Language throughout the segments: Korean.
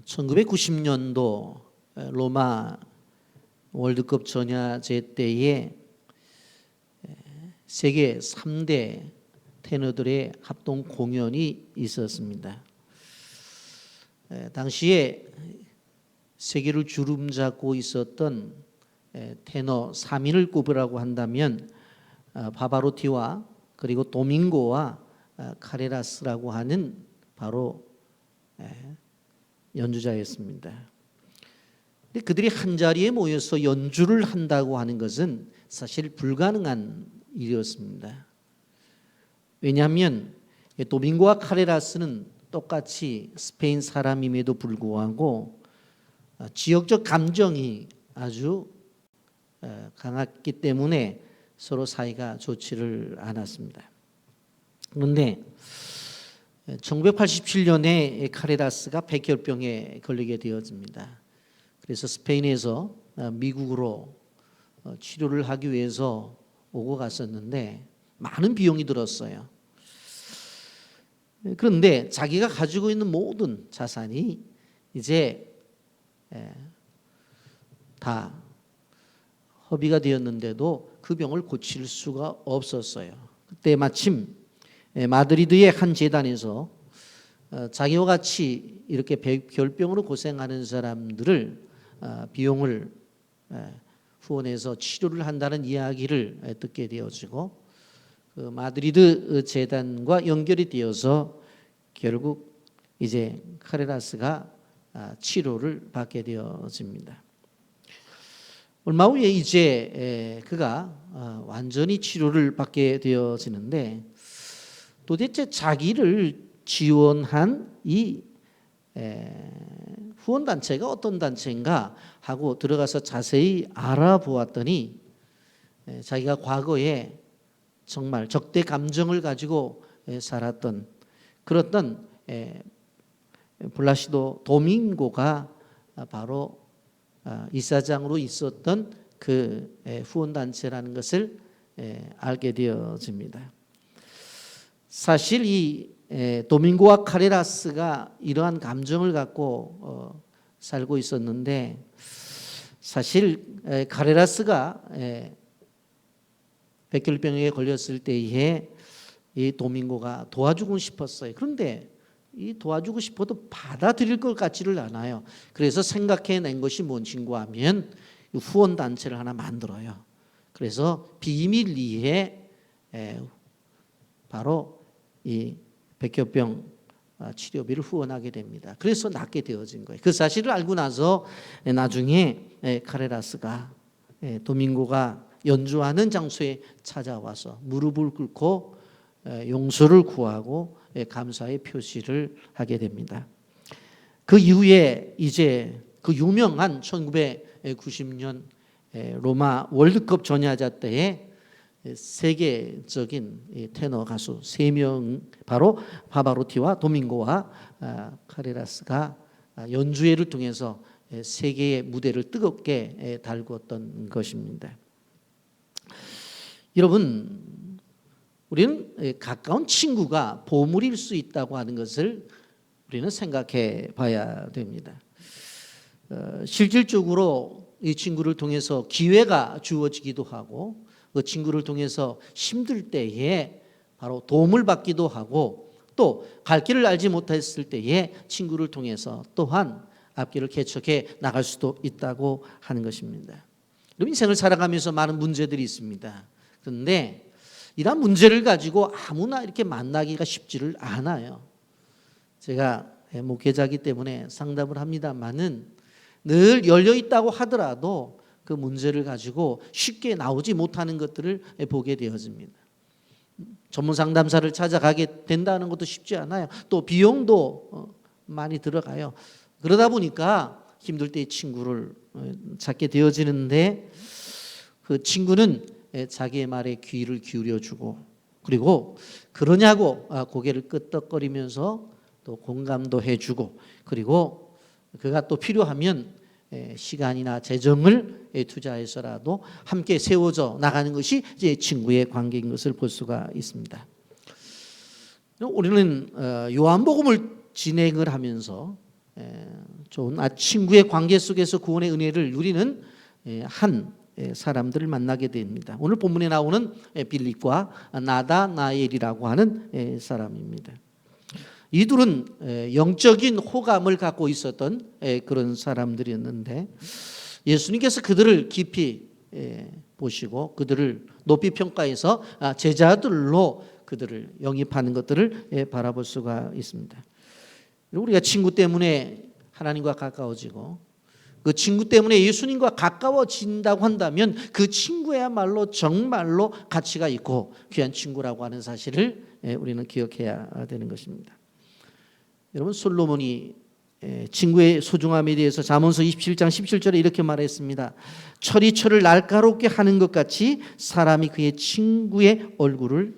1990년도 로마 월드컵 전야제 때에 세계 3대 테너들의 합동 공연이 있었습니다. 당시에 세계를 주름잡고 있었던 테너 3인을 꼽으라고 한다면 바바로티와 그리고 도밍고와 카레라스라고 하는 바로 연주자였습니다. 근데 그들이 한 자리에 모여서 연주를 한다고 하는 것은 사실 불가능한 일이었습니다. 왜냐하면 도밍고와 카레라스는 똑같이 스페인 사람임에도 불구하고 지역적 감정이 아주 강했기 때문에 서로 사이가 좋지를 않았습니다. 그런데 1987년에 카레라스가 백혈병에 걸리게 되었습니다. 그래서 스페인에서 미국으로 치료를 하기 위해서 오고 갔었는데 많은 비용이 들었어요. 그런데 자기가 가지고 있는 모든 자산이 이제 다 허비가 되었는데도 그 병을 고칠 수가 없었어요. 그때 마침 마드리드의 한 재단에서 자기와 같이 이렇게 백혈병으로 고생하는 사람들을 비용을 후원해서 치료를 한다는 이야기를 듣게 되어지고 그 마드리드 재단과 연결이 되어서 결국 이제 카레라스가 치료를 받게 되어집니다. 얼마 후에 이제 그가 완전히 치료를 받게 되어지는데 도대체 자기를 지원한 이 후원단체가 어떤 단체인가 하고 들어가서 자세히 알아보았더니 자기가 과거에 정말 적대 감정을 가지고 살았던 그랬던 블라시도 도밍고가 바로 이사장으로 있었던 그 후원단체라는 것을 알게 되어집니다. 사실 이 도밍고와 카레라스가 이러한 감정을 갖고 살고 있었는데 사실 카레라스가 백혈병에 걸렸을 때에 이 도밍고가 도와주고 싶었어요. 그런데 이 도와주고 싶어도 받아들일 것 같지를 않아요. 그래서 생각해낸 것이 뭔가 하면 후원단체를 하나 만들어요. 그래서 비밀리에 바로 이 백혈병 치료비를 후원하게 됩니다. 그래서 낫게 되어진 거예요. 그 사실을 알고 나서 나중에 카레라스가 도밍고가 연주하는 장소에 찾아와서 무릎을 꿇고 용서를 구하고 감사의 표시를 하게 됩니다. 그 이후에 이제 그 유명한 1990년 로마 월드컵 전야자 때에 세계적인 테너 가수 3명 바로 바바로티와 도밍고와 카레라스가 연주회를 통해서 세계의 무대를 뜨겁게 달구었던 것입니다. 여러분, 우리는 가까운 친구가 보물일 수 있다고 하는 것을 우리는 생각해 봐야 됩니다. 실질적으로 이 친구를 통해서 기회가 주어지기도 하고 그 친구를 통해서 힘들 때에 바로 도움을 받기도 하고 또 갈 길을 알지 못했을 때에 친구를 통해서 또한 앞길을 개척해 나갈 수도 있다고 하는 것입니다. 인생을 살아가면서 많은 문제들이 있습니다. 그런데 이런 문제를 가지고 아무나 이렇게 만나기가 쉽지를 않아요. 제가 목회자이기 때문에 상담을 합니다만은 늘 열려 있다고 하더라도 그 문제를 가지고 쉽게 나오지 못하는 것들을 보게 되어집니다. 전문 상담사를 찾아가게 된다는 것도 쉽지 않아요. 또 비용도 많이 들어가요. 그러다 보니까 힘들 때 친구를 찾게 되어지는데 그 친구는 자기의 말에 귀를 기울여주고 그리고 그러냐고 고개를 끄덕거리면서 또 공감도 해주고 그리고 그가 또 필요하면 시간이나 재정을 투자해서라도 함께 세워져 나가는 것이 이제 친구의 관계인 것을 볼 수가 있습니다. 우리는 요한복음을 진행을 하면서 좋은 친구의 관계 속에서 구원의 은혜를 누리는 한 사람들을 만나게 됩니다. 오늘 본문에 나오는 빌립과 나다나엘이라고 하는 사람입니다. 이들은 영적인 호감을 갖고 있었던 그런 사람들이었는데 예수님께서 그들을 깊이 보시고 그들을 높이 평가해서 제자들로 그들을 영입하는 것들을 바라볼 수가 있습니다. 우리가 친구 때문에 하나님과 가까워지고 그 친구 때문에 예수님과 가까워진다고 한다면 그 친구야말로 정말로 가치가 있고 귀한 친구라고 하는 사실을 우리는 기억해야 되는 것입니다. 여러분, 솔로몬이 친구의 소중함에 대해서 잠언서 27장 17절에 이렇게 말했습니다. 철이 철을 날카롭게 하는 것 같이 사람이 그의 친구의 얼굴을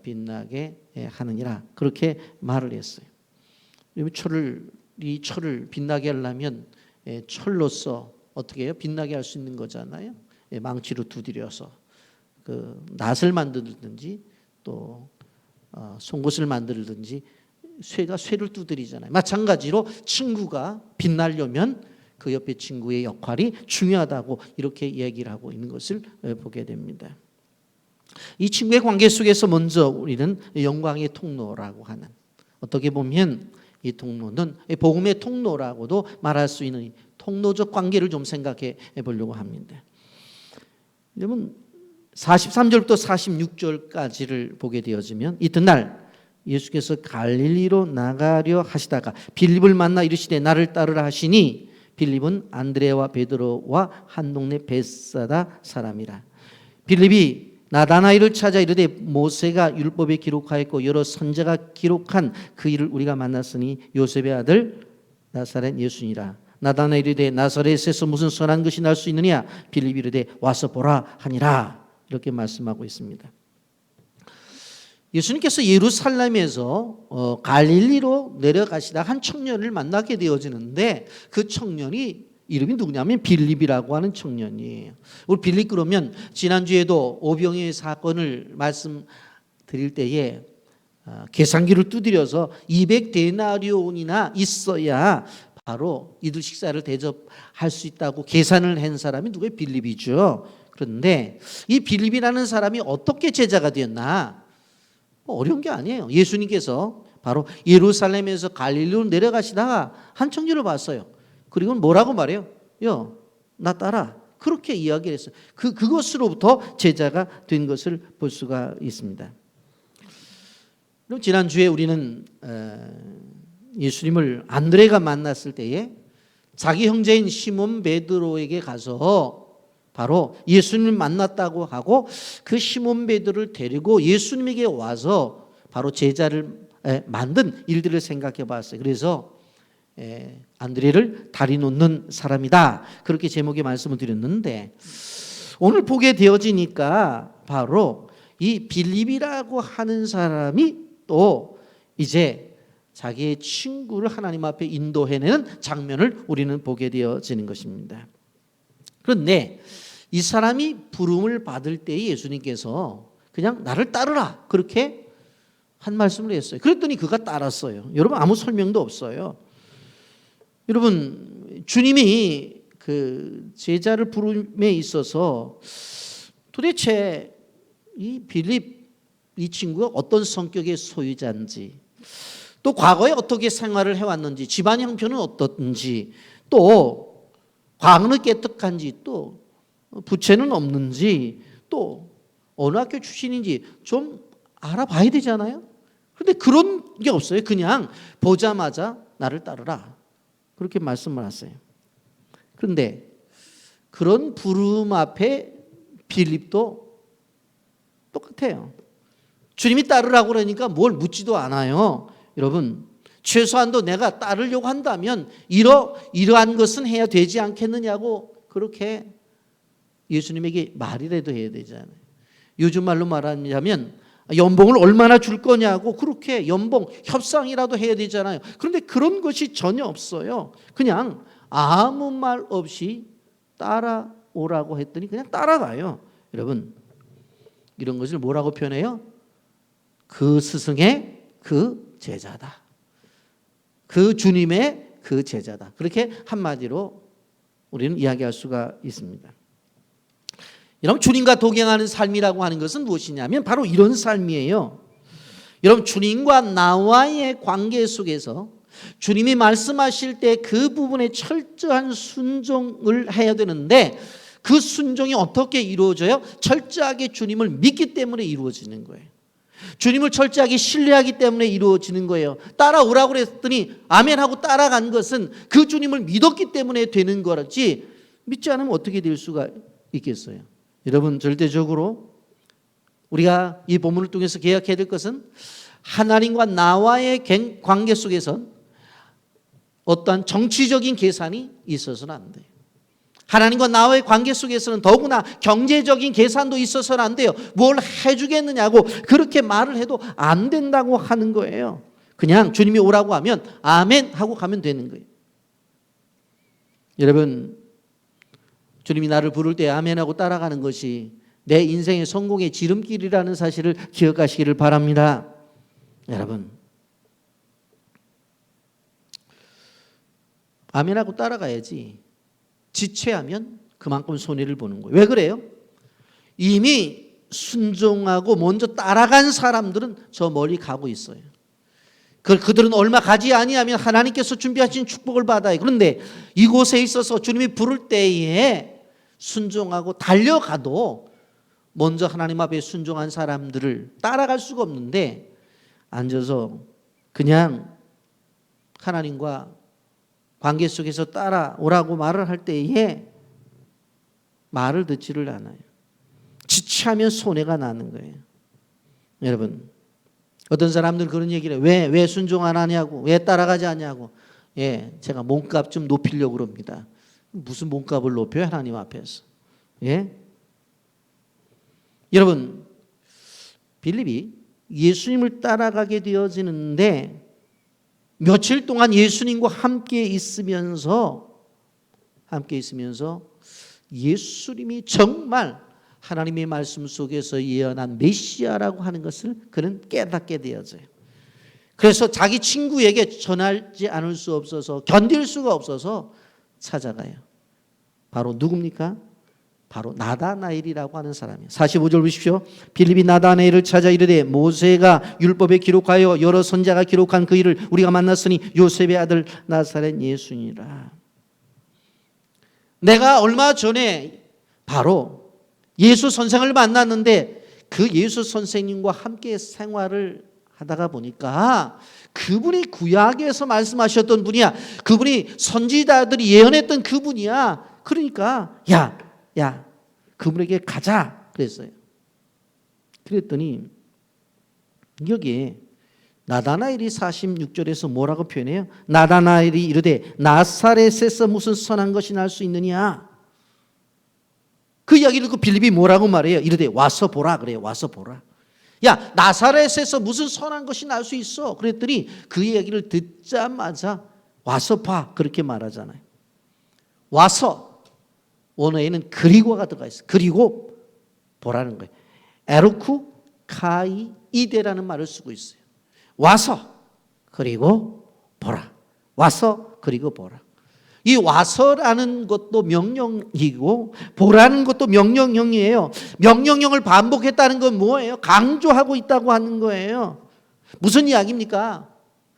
빛나게 하느니라, 그렇게 말을 했어요. 철을 빛나게 하려면 철로서 어떻게 해요? 빛나게 할 수 있는 거잖아요. 망치로 두드려서 그 낫을 만들든지 또 송곳을 만들든지 쇠가 쇠를 두드리잖아요. 마찬가지로 친구가 빛나려면 그 옆에 친구의 역할이 중요하다고 이렇게 얘기를 하고 있는 것을 보게 됩니다. 이 친구의 관계 속에서 먼저 우리는 영광의 통로라고 하는, 어떻게 보면 이 통로는 복음의 통로라고도 말할 수 있는 통로적 관계를 좀 생각해 보려고 합니다. 여러분, 43절부터 46절까지를 보게 되어지면 이튿날 예수께서 갈릴리로 나가려 하시다가 빌립을 만나 이르시되 나를 따르라 하시니 빌립은 안드레와 베드로와 한 동네 벳사다 사람이라. 빌립이 나다나엘을 찾아 이르되 모세가 율법에 기록하였고 여러 선지자가 기록한 그 일을 우리가 만났으니 요셉의 아들 나사렛 예수니라. 나다나엘이 이르되 나사렛에서 무슨 선한 것이 날 수 있느냐? 빌립이 이르되 와서 보라 하니라. 이렇게 말씀하고 있습니다. 예수님께서 예루살렘에서 갈릴리로 내려가시다 한 청년을 만나게 되어지는데 그 청년이 이름이 누구냐면 빌립이라고 하는 청년이에요. 우리 빌립 그러면 지난주에도 오병이의 사건을 말씀드릴 때에 계산기를 두드려서 200데나리온이나 있어야 바로 이들 식사를 대접할 수 있다고 계산을 한 사람이 누구예요? 빌립이죠. 그런데 이 빌립이라는 사람이 어떻게 제자가 되었나? 어려운 게 아니에요. 예수님께서 바로 예루살렘에서 갈릴리로 내려가시다가 한 청년을 봤어요. 그리고 뭐라고 말해요? 야, 나 따라. 그렇게 이야기를 했어요. 그것으로부터 제자가 된 것을 볼 수가 있습니다. 그럼 지난주에 우리는 예수님을 안드레가 만났을 때에 자기 형제인 시몬 베드로에게 가서 바로 예수님을 만났다고 하고 그 시몬 베드로를 데리고 예수님에게 와서 바로 제자를 만든 일들을 생각해 봤어요. 그래서 안드레를 다리 놓는 사람이다, 그렇게 제목의 말씀을 드렸는데 오늘 보게 되어지니까 바로 이 빌립이라고 하는 사람이 또 이제 자기의 친구를 하나님 앞에 인도해내는 장면을 우리는 보게 되어지는 것입니다. 그런데 이 사람이 부름을 받을 때 예수님께서 그냥 나를 따르라, 그렇게 한 말씀을 했어요. 그랬더니 그가 따랐어요. 여러분, 아무 설명도 없어요. 여러분, 주님이 그 제자를 부름에 있어서 도대체 이 빌립, 이 친구가 어떤 성격의 소유자인지, 또 과거에 어떻게 생활을 해왔는지, 집안 형편은 어떻든지, 또 과거는 깨끗한지, 또 부채는 없는지, 또 어느 학교 출신인지 좀 알아봐야 되잖아요. 그런데 그런 게 없어요. 그냥 보자마자 나를 따르라, 그렇게 말씀을 하세요. 그런데 그런 부름 앞에 빌립도 똑같아요. 주님이 따르라고 그러니까 뭘 묻지도 않아요. 여러분, 최소한도 내가 따르려고 한다면 이러한 것은 해야 되지 않겠느냐고 그렇게 예수님에게 말이라도 해야 되잖아요. 요즘 말로 말하자면 연봉을 얼마나 줄 거냐고 그렇게 연봉 협상이라도 해야 되잖아요. 그런데 그런 것이 전혀 없어요. 그냥 아무 말 없이 따라오라고 했더니 그냥 따라가요. 여러분, 이런 것을 뭐라고 표현해요? 그 스승의 그 제자다. 그 주님의 그 제자다. 그렇게 한마디로 우리는 이야기할 수가 있습니다. 여러분, 주님과 동행하는 삶이라고 하는 것은 무엇이냐면 바로 이런 삶이에요. 여러분, 주님과 나와의 관계 속에서 주님이 말씀하실 때 그 부분에 철저한 순종을 해야 되는데, 그 순종이 어떻게 이루어져요? 철저하게 주님을 믿기 때문에 이루어지는 거예요. 주님을 철저하게 신뢰하기 때문에 이루어지는 거예요. 따라오라고 그랬더니 아멘하고 따라간 것은 그 주님을 믿었기 때문에 되는 거지, 믿지 않으면 어떻게 될 수가 있겠어요? 여러분, 절대적으로 우리가 이 본문을 통해서 기억해야 될 것은 하나님과 나와의 관계 속에서 어떠한 정치적인 계산이 있어서는 안 돼요. 하나님과 나와의 관계 속에서는 더구나 경제적인 계산도 있어서는 안 돼요. 뭘 해주겠느냐고 그렇게 말을 해도 안 된다고 하는 거예요. 그냥 주님이 오라고 하면 아멘 하고 가면 되는 거예요. 여러분, 주님이 나를 부를 때 아멘하고 따라가는 것이 내 인생의 성공의 지름길이라는 사실을 기억하시기를 바랍니다. 여러분, 아멘하고 따라가야지 지체하면 그만큼 손해를 보는 거예요. 왜 그래요? 이미 순종하고 먼저 따라간 사람들은 저 멀리 가고 있어요. 그들은 얼마 가지 아니하면 하나님께서 준비하신 축복을 받아요. 그런데 이곳에 있어서 주님이 부를 때에 순종하고 달려가도 먼저 하나님 앞에 순종한 사람들을 따라갈 수가 없는데, 앉아서 그냥 하나님과 관계 속에서 따라오라고 말을 할 때에 말을 듣지를 않아요. 지체하면 손해가 나는 거예요. 여러분, 어떤 사람들은 그런 얘기를 해요. 왜 순종 안 하냐고, 왜 따라가지 않냐고. 예, 제가 몸값 좀 높이려고 그럽니다. 무슨 몸값을 높여요, 하나님 앞에서? 예? 여러분, 빌립이 예수님을 따라가게 되어지는데 며칠 동안 예수님과 함께 있으면서 예수님이 정말 하나님의 말씀 속에서 예언한 메시아라고 하는 것을 그는 깨닫게 되어져요. 그래서 자기 친구에게 전하지 않을 수 없어서, 견딜 수가 없어서 찾아가요. 바로 누굽니까? 바로 나다나엘이라고 하는 사람이에요. 45절 보십시오. 빌립이 나다나엘을 찾아 이르되 모세가 율법에 기록하여 여러 선자가 기록한 그 일을 우리가 만났으니 요셉의 아들 나사렛 예수니라. 내가 얼마 전에 바로 예수 선생을 만났는데 그 예수 선생님과 함께 생활을 하다가 보니까 그분이 구약에서 말씀하셨던 분이야. 그분이 선지자들이 예언했던 그분이야. 그러니까 야 그분에게 가자 그랬어요. 그랬더니 여기에 나다나엘이 46절에서 뭐라고 표현해요? 나다나엘이 이르되 나사렛에서 무슨 선한 것이 날 수 있느냐. 그 이야기를 듣고 빌립이 뭐라고 말해요? 이르되 와서 보라 그래요. 와서 보라. 야, 나사렛에서 무슨 선한 것이 날 수 있어. 그랬더니 그 이야기를 듣자마자 와서 봐 그렇게 말하잖아요. 와서, 원어에는 그리고가 들어가 있어요. 그리고 보라는 거예요. 에르쿠 카이 이데라는 말을 쓰고 있어요. 와서 그리고 보라. 와서 그리고 보라. 이 와서라는 것도 명령이고 보라는 것도 명령형이에요. 명령형을 반복했다는 건 뭐예요? 강조하고 있다고 하는 거예요. 무슨 이야기입니까?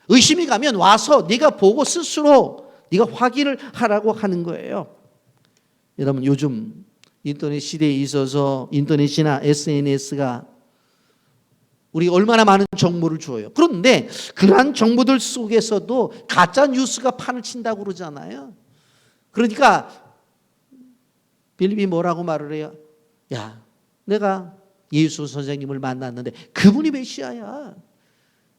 의심이 가면 와서 네가 보고 스스로 네가 확인을 하라고 하는 거예요. 여러분, 요즘 인터넷 시대에 있어서 인터넷이나 SNS가 우리 얼마나 많은 정보를 줘요. 그런데 그러한 정보들 속에서도 가짜 뉴스가 판을 친다고 그러잖아요. 그러니까 빌립이 뭐라고 말을 해요? 야, 내가 예수 선생님을 만났는데 그분이 메시아야.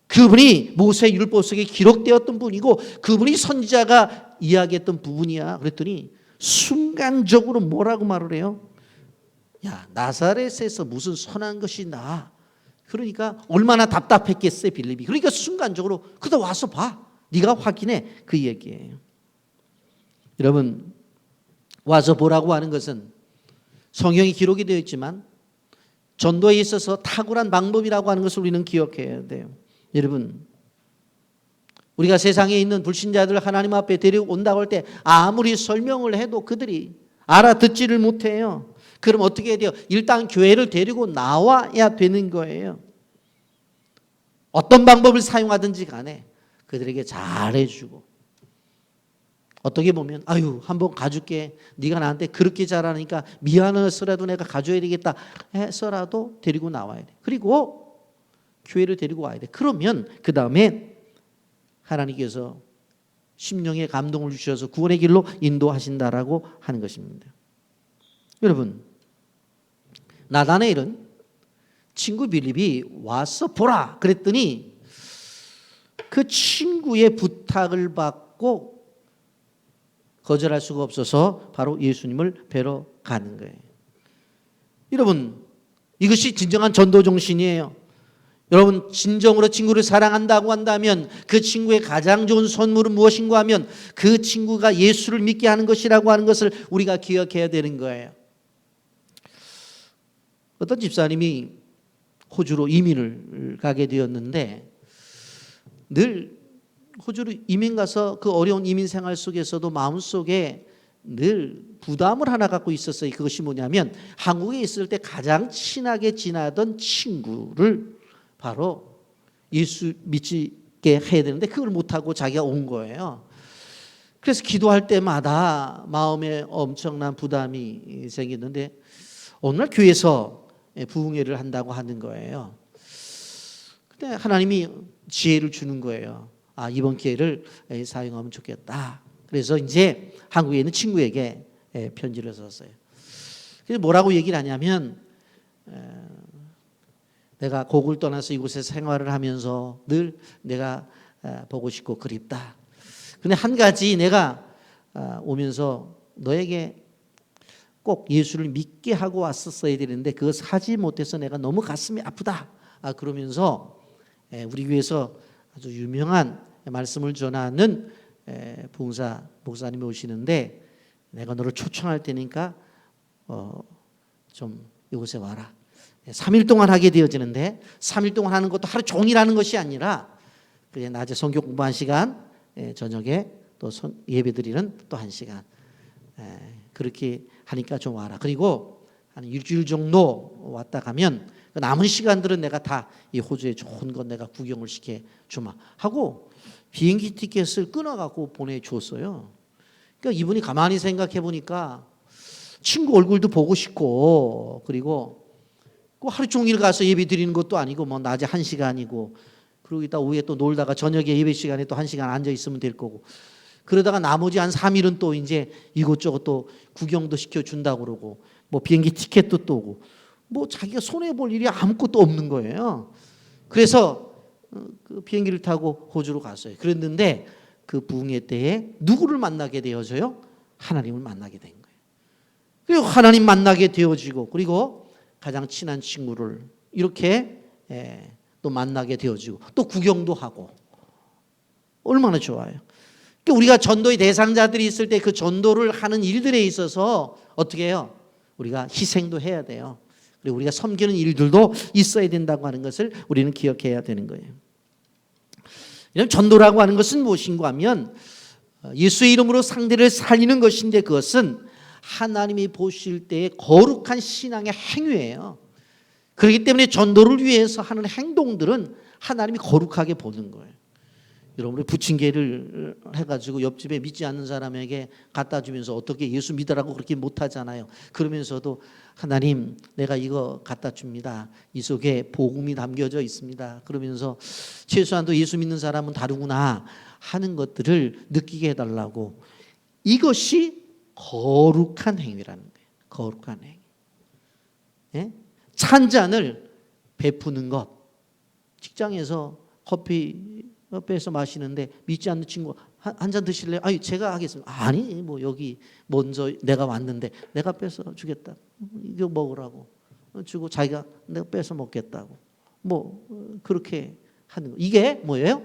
그분이 모세 율법 속에 기록되었던 분이고 그분이 선지자가 이야기했던 부분이야. 그랬더니 순간적으로 뭐라고 말을 해요? 야, 나사렛에서 무슨 선한 것이 나. 그러니까 얼마나 답답했겠어요, 빌립이. 그러니까 순간적으로 그다 와서 봐. 네가 확인해. 그 얘기예요. 여러분, 와서 보라고 하는 것은 성경이 기록이 되어 있지만 전도에 있어서 탁월한 방법이라고 하는 것을 우리는 기억해야 돼요. 여러분, 우리가 세상에 있는 불신자들 하나님 앞에 데리고 온다고 할 때 아무리 설명을 해도 그들이 알아듣지를 못해요. 그럼 어떻게 해야 돼요? 일단 교회를 데리고 나와야 되는 거예요. 어떤 방법을 사용하든지 간에 그들에게 잘해주고, 어떻게 보면 아유 한번 가줄게, 네가 나한테 그렇게 잘하니까 미안해서라도 내가 가줘야 되겠다 해서라도 데리고 나와야 돼. 그리고 교회를 데리고 와야 돼. 그러면 그 다음에 하나님께서 심령의 감동을 주셔서 구원의 길로 인도하신다라고 하는 것입니다. 여러분, 나다나엘은 친구 빌립이 와서 보라 그랬더니 그 친구의 부탁을 받고 거절할 수가 없어서 바로 예수님을 뵈러 가는 거예요. 여러분, 이것이 진정한 전도 정신이에요. 여러분, 진정으로 친구를 사랑한다고 한다면 그 친구의 가장 좋은 선물은 무엇인가 하면 그 친구가 예수를 믿게 하는 것이라고 하는 것을 우리가 기억해야 되는 거예요. 어떤 집사님이 호주로 이민을 가게 되었는데 늘 호주로 이민 가서 그 어려운 이민 생활 속에서도 마음속에 늘 부담을 하나 갖고 있었어요. 그것이 뭐냐면 한국에 있을 때 가장 친하게 지내던 친구를 바로 예수 믿게 해야 되는데 그걸 못하고 자기가 온 거예요. 그래서 기도할 때마다 마음에 엄청난 부담이 생기는데 어느 날 교회에서 부흥회를 한다고 하는 거예요. 근데 하나님이 지혜를 주는 거예요. 아, 이번 기회를 사용하면 좋겠다. 그래서 이제 한국에 있는 친구에게 편지를 썼어요. 그래서 뭐라고 얘기를 하냐면 내가 고국을 떠나서 이곳에서 생활을 하면서 늘 내가 보고 싶고 그립다. 근데 한 가지 내가 오면서 너에게 꼭 예수를 믿게 하고 왔었어야 되는데 그것을 하지 못해서 내가 너무 가슴이 아프다. 그러면서 우리 교회에서 아주 유명한 말씀을 전하는 부흥사 목사님이 오시는데 내가 너를 초청할 테니까 좀 이곳에 와라. 3일 동안 하게 되어지는데 3일 동안 하는 것도 하루 종일 하는 것이 아니라 그냥 낮에 성경 공부 1시간, 저녁에 또 예배 드리는 또 1시간 그렇게 하니까 좀 와라. 그리고 한 일주일 정도 왔다 가면 남은 시간들은 내가 다 이 호주에 좋은 건 내가 구경을 시켜주마 하고 비행기 티켓을 끊어갖고 보내줬어요. 그러니까 이분이 가만히 생각해 보니까 친구 얼굴도 보고 싶고 그리고 하루 종일 가서 예배 드리는 것도 아니고 뭐 낮에 1시간이고 그리고 이따 오후에 또 놀다가 저녁에 예배 시간에 또 1시간 앉아 있으면 될 거고 그러다가 나머지 한 3일은 또 이제 이것저것 또 구경도 시켜준다고 그러고 뭐 비행기 티켓도 또 오고 뭐 자기가 손해볼 일이 아무것도 없는 거예요. 그래서 그 비행기를 타고 호주로 갔어요. 그랬는데 그 부흥회 때에 누구를 만나게 되어져요? 하나님을 만나게 된 거예요. 그리고 하나님 만나게 되어지고 그리고 가장 친한 친구를 이렇게 또 만나게 되어지고 또 구경도 하고 얼마나 좋아요. 그러니까 우리가 전도의 대상자들이 있을 때 그 전도를 하는 일들에 있어서 어떻게 해요? 우리가 희생도 해야 돼요. 그리고 우리가 섬기는 일들도 있어야 된다고 하는 것을 우리는 기억해야 되는 거예요. 전도라고 하는 것은 무엇인가 하면 예수의 이름으로 상대를 살리는 것인데 그것은 하나님이 보실 때의 거룩한 신앙의 행위예요. 그렇기 때문에 전도를 위해서 하는 행동들은 하나님이 거룩하게 보는 거예요. 여러분, 우리 부침개를 해가지고 옆집에 믿지 않는 사람에게 갖다 주면서 어떻게 예수 믿으라고 그렇게 못하잖아요. 그러면서도 하나님 내가 이거 갖다 줍니다. 이 속에 복음이 담겨져 있습니다. 그러면서 최소한도 예수 믿는 사람은 다르구나 하는 것들을 느끼게 해달라고. 이것이 거룩한 행위라는 거예요. 거룩한 행위. 예? 찬잔을 베푸는 것. 직장에서 커피 옆에서 마시는데 믿지 않는 친구 한 잔 드실래요? 아니 제가 하겠습니다. 아니 뭐 여기 먼저 내가 왔는데 내가 뺏어 주겠다. 이거 먹으라고 주고 자기가 내가 뺏어 먹겠다고 뭐 그렇게 하는 거. 이게 뭐예요?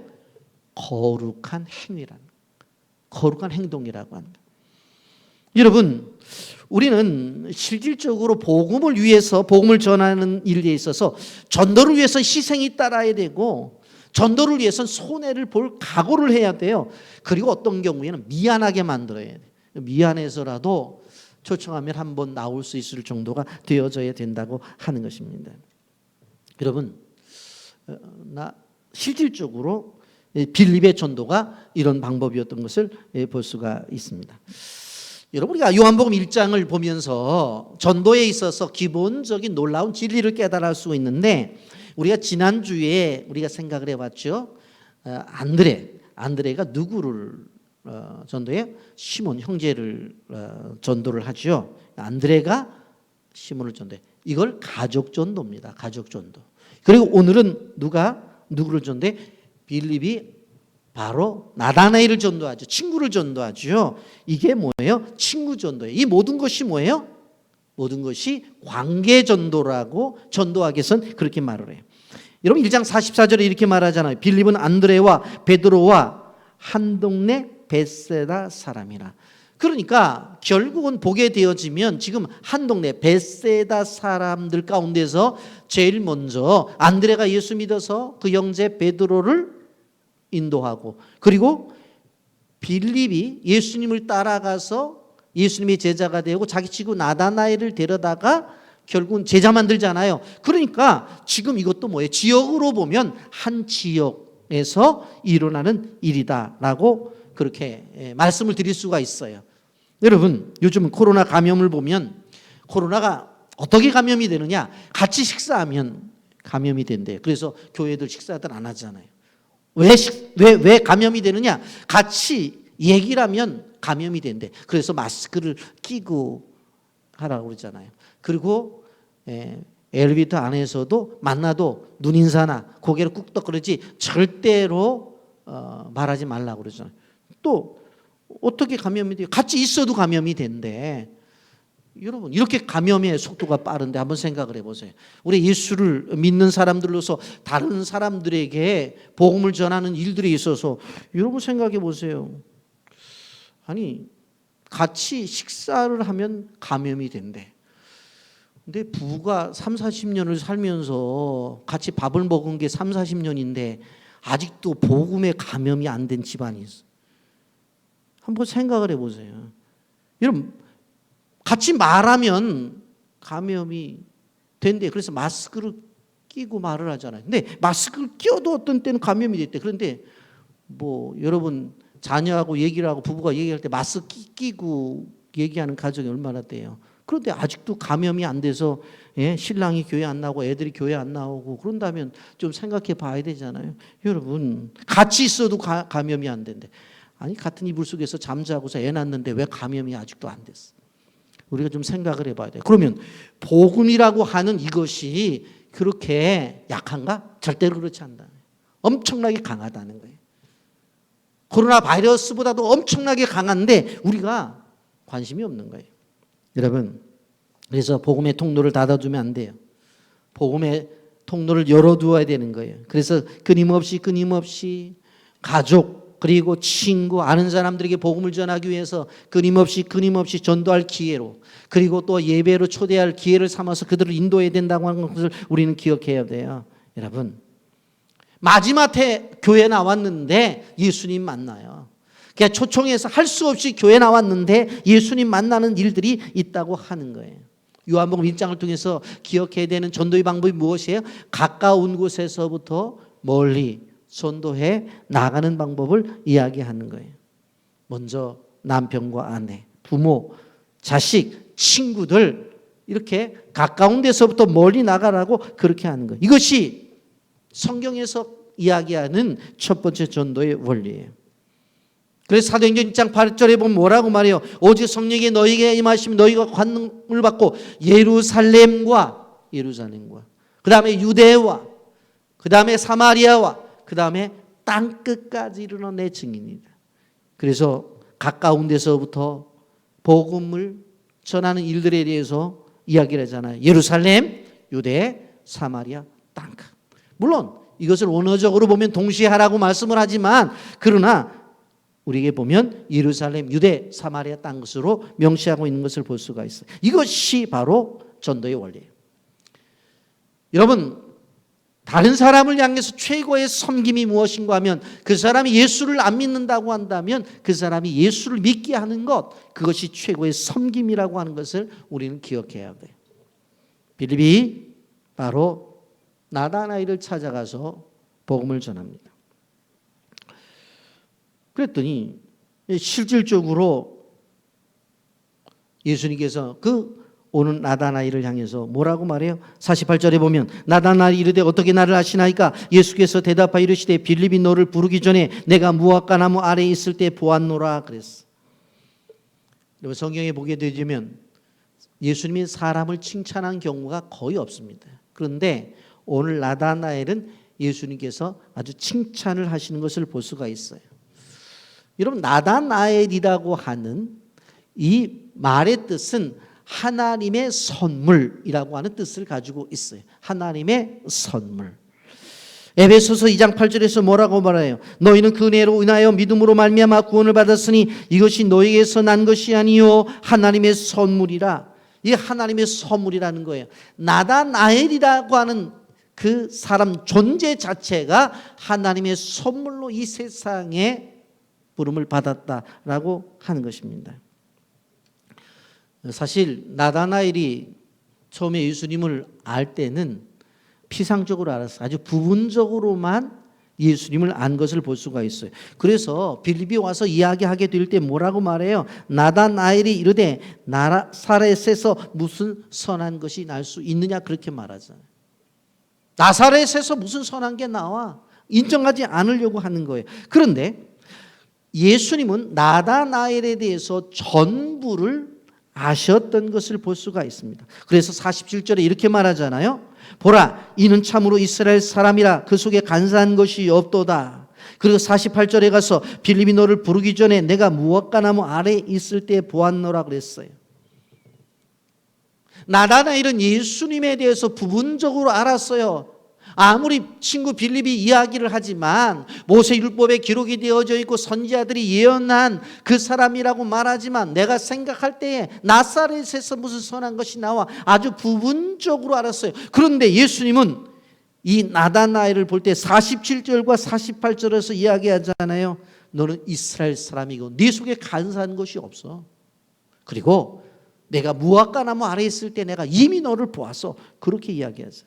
거룩한 행위라는 거. 거룩한 행동이라고 하는 거. 여러분, 우리는 실질적으로 복음을 위해서 복음을 전하는 일에 있어서 전도를 위해서 희생이 따라야 되고 전도를 위해서는 손해를 볼 각오를 해야 돼요. 그리고 어떤 경우에는 미안하게 만들어야 돼요. 미안해서라도 초청하면 한번 나올 수 있을 정도가 되어져야 된다고 하는 것입니다. 여러분, 실질적으로 빌립의 전도가 이런 방법이었던 것을 볼 수가 있습니다. 여러분, 우리가 요한복음 1장을 보면서 전도에 있어서 기본적인 놀라운 진리를 깨달을 수 있는데, 우리가 지난주에 우리가 생각을 해봤죠. 안드레가 누구를 전도해요? 시몬 형제를 전도를 하죠. 안드레가 시몬을 전도해. 이걸 가족 전도입니다. 가족 전도. 그리고 오늘은 누구를 전도해? 빌립이 바로 나다나엘을 전도하죠. 친구를 전도하죠. 이게 뭐예요? 친구 전도예요. 이 모든 것이 뭐예요? 모든 것이 관계 전도라고 전도학에서는 그렇게 말을 해요. 여러분 1장 44절에 이렇게 말하잖아요. 빌립은 안드레와 베드로와 한 동네 벳세다 사람이라. 그러니까 결국은 보게 되어지면 지금 한 동네 벳세다 사람들 가운데서 제일 먼저 안드레가 예수 믿어서 그 형제 베드로를 인도하고, 그리고 빌립이 예수님을 따라가서 예수님의 제자가 되고 자기 친구 나다나엘을 데려다가 결국은 제자 만들잖아요. 그러니까 지금 이것도 뭐예요? 지역으로 보면 한 지역에서 일어나는 일이다라고 그렇게 말씀을 드릴 수가 있어요. 여러분, 요즘 코로나 감염을 보면 코로나가 어떻게 감염이 되느냐? 같이 식사하면 감염이 된대요. 그래서 교회들 식사들 안 하잖아요. 왜 감염이 되느냐? 같이 얘기를 하면 감염이 된대. 그래서 마스크를 끼고 하라고 그러잖아요. 그리고 엘리베이터 안에서도 만나도 눈인사나 고개를 꾹덕거리지 절대로 말하지 말라고 그러잖아요. 또 어떻게 감염이 돼요? 같이 있어도 감염이 된대. 여러분, 이렇게 감염의 속도가 빠른데 한번 생각을 해보세요. 우리 예수를 믿는 사람들로서 다른 사람들에게 복음을 전하는 일들이 있어서 여러분 생각해 보세요. 아니, 같이 식사를 하면 감염이 된대. 근데 부부가 30-40년을 살면서 같이 밥을 먹은 게 30-40년인데 아직도 복음에 감염이 안 된 집안이 있어. 한번 생각을 해보세요. 여러분, 같이 말하면 감염이 된대. 그래서 마스크를 끼고 말을 하잖아요. 근데 마스크를 끼워도 어떤 때는 감염이 됐대. 그런데 뭐 여러분 자녀하고 얘기를 하고 부부가 얘기할 때 마스크 끼고 얘기하는 가정이 얼마나 돼요. 그런데 아직도 감염이 안 돼서 신랑이 교회 안 나오고 애들이 교회 안 나오고 그런다면 좀 생각해 봐야 되잖아요. 여러분, 같이 있어도 감염이 안 된대. 아니, 같은 이불 속에서 잠자고서 애 낳는데 왜 감염이 아직도 안 됐어? 우리가 좀 생각을 해봐야 돼요. 그러면 복음이라고 하는 이것이 그렇게 약한가? 절대로 그렇지 않다. 엄청나게 강하다는 거예요. 코로나 바이러스보다도 엄청나게 강한데 우리가 관심이 없는 거예요. 여러분, 그래서 복음의 통로를 닫아두면 안 돼요. 복음의 통로를 열어두어야 되는 거예요. 그래서 끊임없이 가족 그리고 친구, 아는 사람들에게 복음을 전하기 위해서 끊임없이 전도할 기회로, 그리고 또 예배로 초대할 기회를 삼아서 그들을 인도해야 된다고 하는 것을 우리는 기억해야 돼요. 여러분, 마지막에 교회 나왔는데 예수님 만나요. 그냥 초청해서 할 수 없이 교회 나왔는데 예수님 만나는 일들이 있다고 하는 거예요. 요한복음 1장을 통해서 기억해야 되는 전도의 방법이 무엇이에요? 가까운 곳에서부터 멀리 전도해 나가는 방법을 이야기하는 거예요. 먼저 남편과 아내, 부모, 자식, 친구들 이렇게 가까운 데서부터 멀리 나가라고 그렇게 하는 거예요. 이것이 성경에서 이야기하는 첫 번째 전도의 원리예요. 그래서 사도행전 1장 8절에 보면 뭐라고 말해요? 오직 성령이 너희에게 임하시면 너희가 권능을 받고 예루살렘과 그 다음에 유대와 그 다음에 사마리아와 그 다음에 땅끝까지 이르러 내 증인이다. 그래서 가까운 데서부터 복음을 전하는 일들에 대해서 이야기를 하잖아요. 예루살렘, 유대, 사마리아, 땅끝. 물론 이것을 원어적으로 보면 동시에 하라고 말씀을 하지만 그러나 우리에게 보면 예루살렘, 유대, 사마리아 땅끝으로 명시하고 있는 것을 볼 수가 있어요. 이것이 바로 전도의 원리예요. 여러분, 다른 사람을 향해서 최고의 섬김이 무엇인가 하면 그 사람이 예수를 안 믿는다고 한다면 그 사람이 예수를 믿게 하는 것, 그것이 최고의 섬김이라고 하는 것을 우리는 기억해야 돼요. 빌립이 바로 나다나엘을 찾아가서 복음을 전합니다. 그랬더니 실질적으로 예수님께서 그 오는 나다나엘을 향해서 뭐라고 말해요? 48절에 보면 나다나엘이 이르되 어떻게 나를 아시나이까? 예수께서 대답하여 이르시되 빌립이 너를 부르기 전에 내가 무화과 나무 아래에 있을 때 보았노라 그랬어. 여러분 성경에 보게 되면 예수님이 사람을 칭찬한 경우가 거의 없습니다. 그런데 오늘 나다나엘은 예수님께서 아주 칭찬을 하시는 것을 볼 수가 있어요. 여러분 나다나엘이라고 하는 이 말의 뜻은 하나님의 선물이라고 하는 뜻을 가지고 있어요. 하나님의 선물. 에베소서 2장 8절에서 뭐라고 말해요? 너희는 그 은혜로 인하여 믿음으로 말미암아 구원을 받았으니 이것이 너희에게서 난 것이 아니요 하나님의 선물이라. 이 하나님의 선물이라는 거예요. 나다나엘이라고 하는 그 사람 존재 자체가 하나님의 선물로 이 세상에 부름을 받았다라고 하는 것입니다. 사실 나다나엘이 처음에 예수님을 알 때는 피상적으로 알았어요. 아주 부분적으로만 예수님을 안 것을 볼 수가 있어요. 그래서 빌립이 와서 이야기하게 될 때 뭐라고 말해요? 나다나엘이 이르되 나사렛에서 무슨 선한 것이 날 수 있느냐 그렇게 말하잖아요. 나사렛에서 무슨 선한 게 나와? 인정하지 않으려고 하는 거예요. 그런데 예수님은 나다나엘에 대해서 전부를 아셨던 것을 볼 수가 있습니다. 그래서 47절에 이렇게 말하잖아요. 보라 이는 참으로 이스라엘 사람이라 그 속에 간사한 것이 없도다. 그리고 48절에 가서 빌립이 너를 부르기 전에 내가 무화과 나무 아래에 있을 때 보았노라 그랬어요. 나다나엘은 예수님에 대해서 부분적으로 알았어요. 아무리 친구 빌립이 이야기를 하지만 모세율법에 기록이 되어져 있고 선지자들이 예언한 그 사람이라고 말하지만 내가 생각할 때에 나사렛에서 무슨 선한 것이 나와 아주 부분적으로 알았어요. 그런데 예수님은 이 나다나엘을 볼 때 47절과 48절에서 이야기하잖아요. 너는 이스라엘 사람이고 네 속에 간사한 것이 없어. 그리고 내가 무화과 나무 아래에 있을 때 내가 이미 너를 보았어. 그렇게 이야기하죠.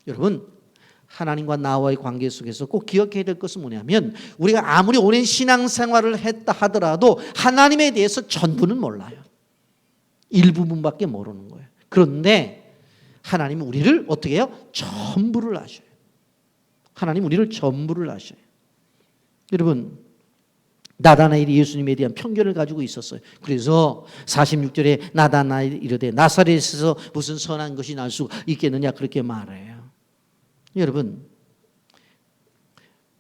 여러분 하나님과 나와의 관계 속에서 꼭 기억해야 될 것은 뭐냐면 우리가 아무리 오랜 신앙생활을 했다 하더라도 하나님에 대해서 전부는 몰라요. 일부분밖에 모르는 거예요. 그런데 하나님은 우리를 어떻게 해요? 전부를 아셔요. 하나님 우리를 전부를 아셔요. 여러분 나다나엘이 예수님에 대한 편견을 가지고 있었어요. 그래서 46절에 나다나엘이 이르되 나사렛에서 무슨 선한 것이 날 수 있겠느냐 그렇게 말해요. 여러분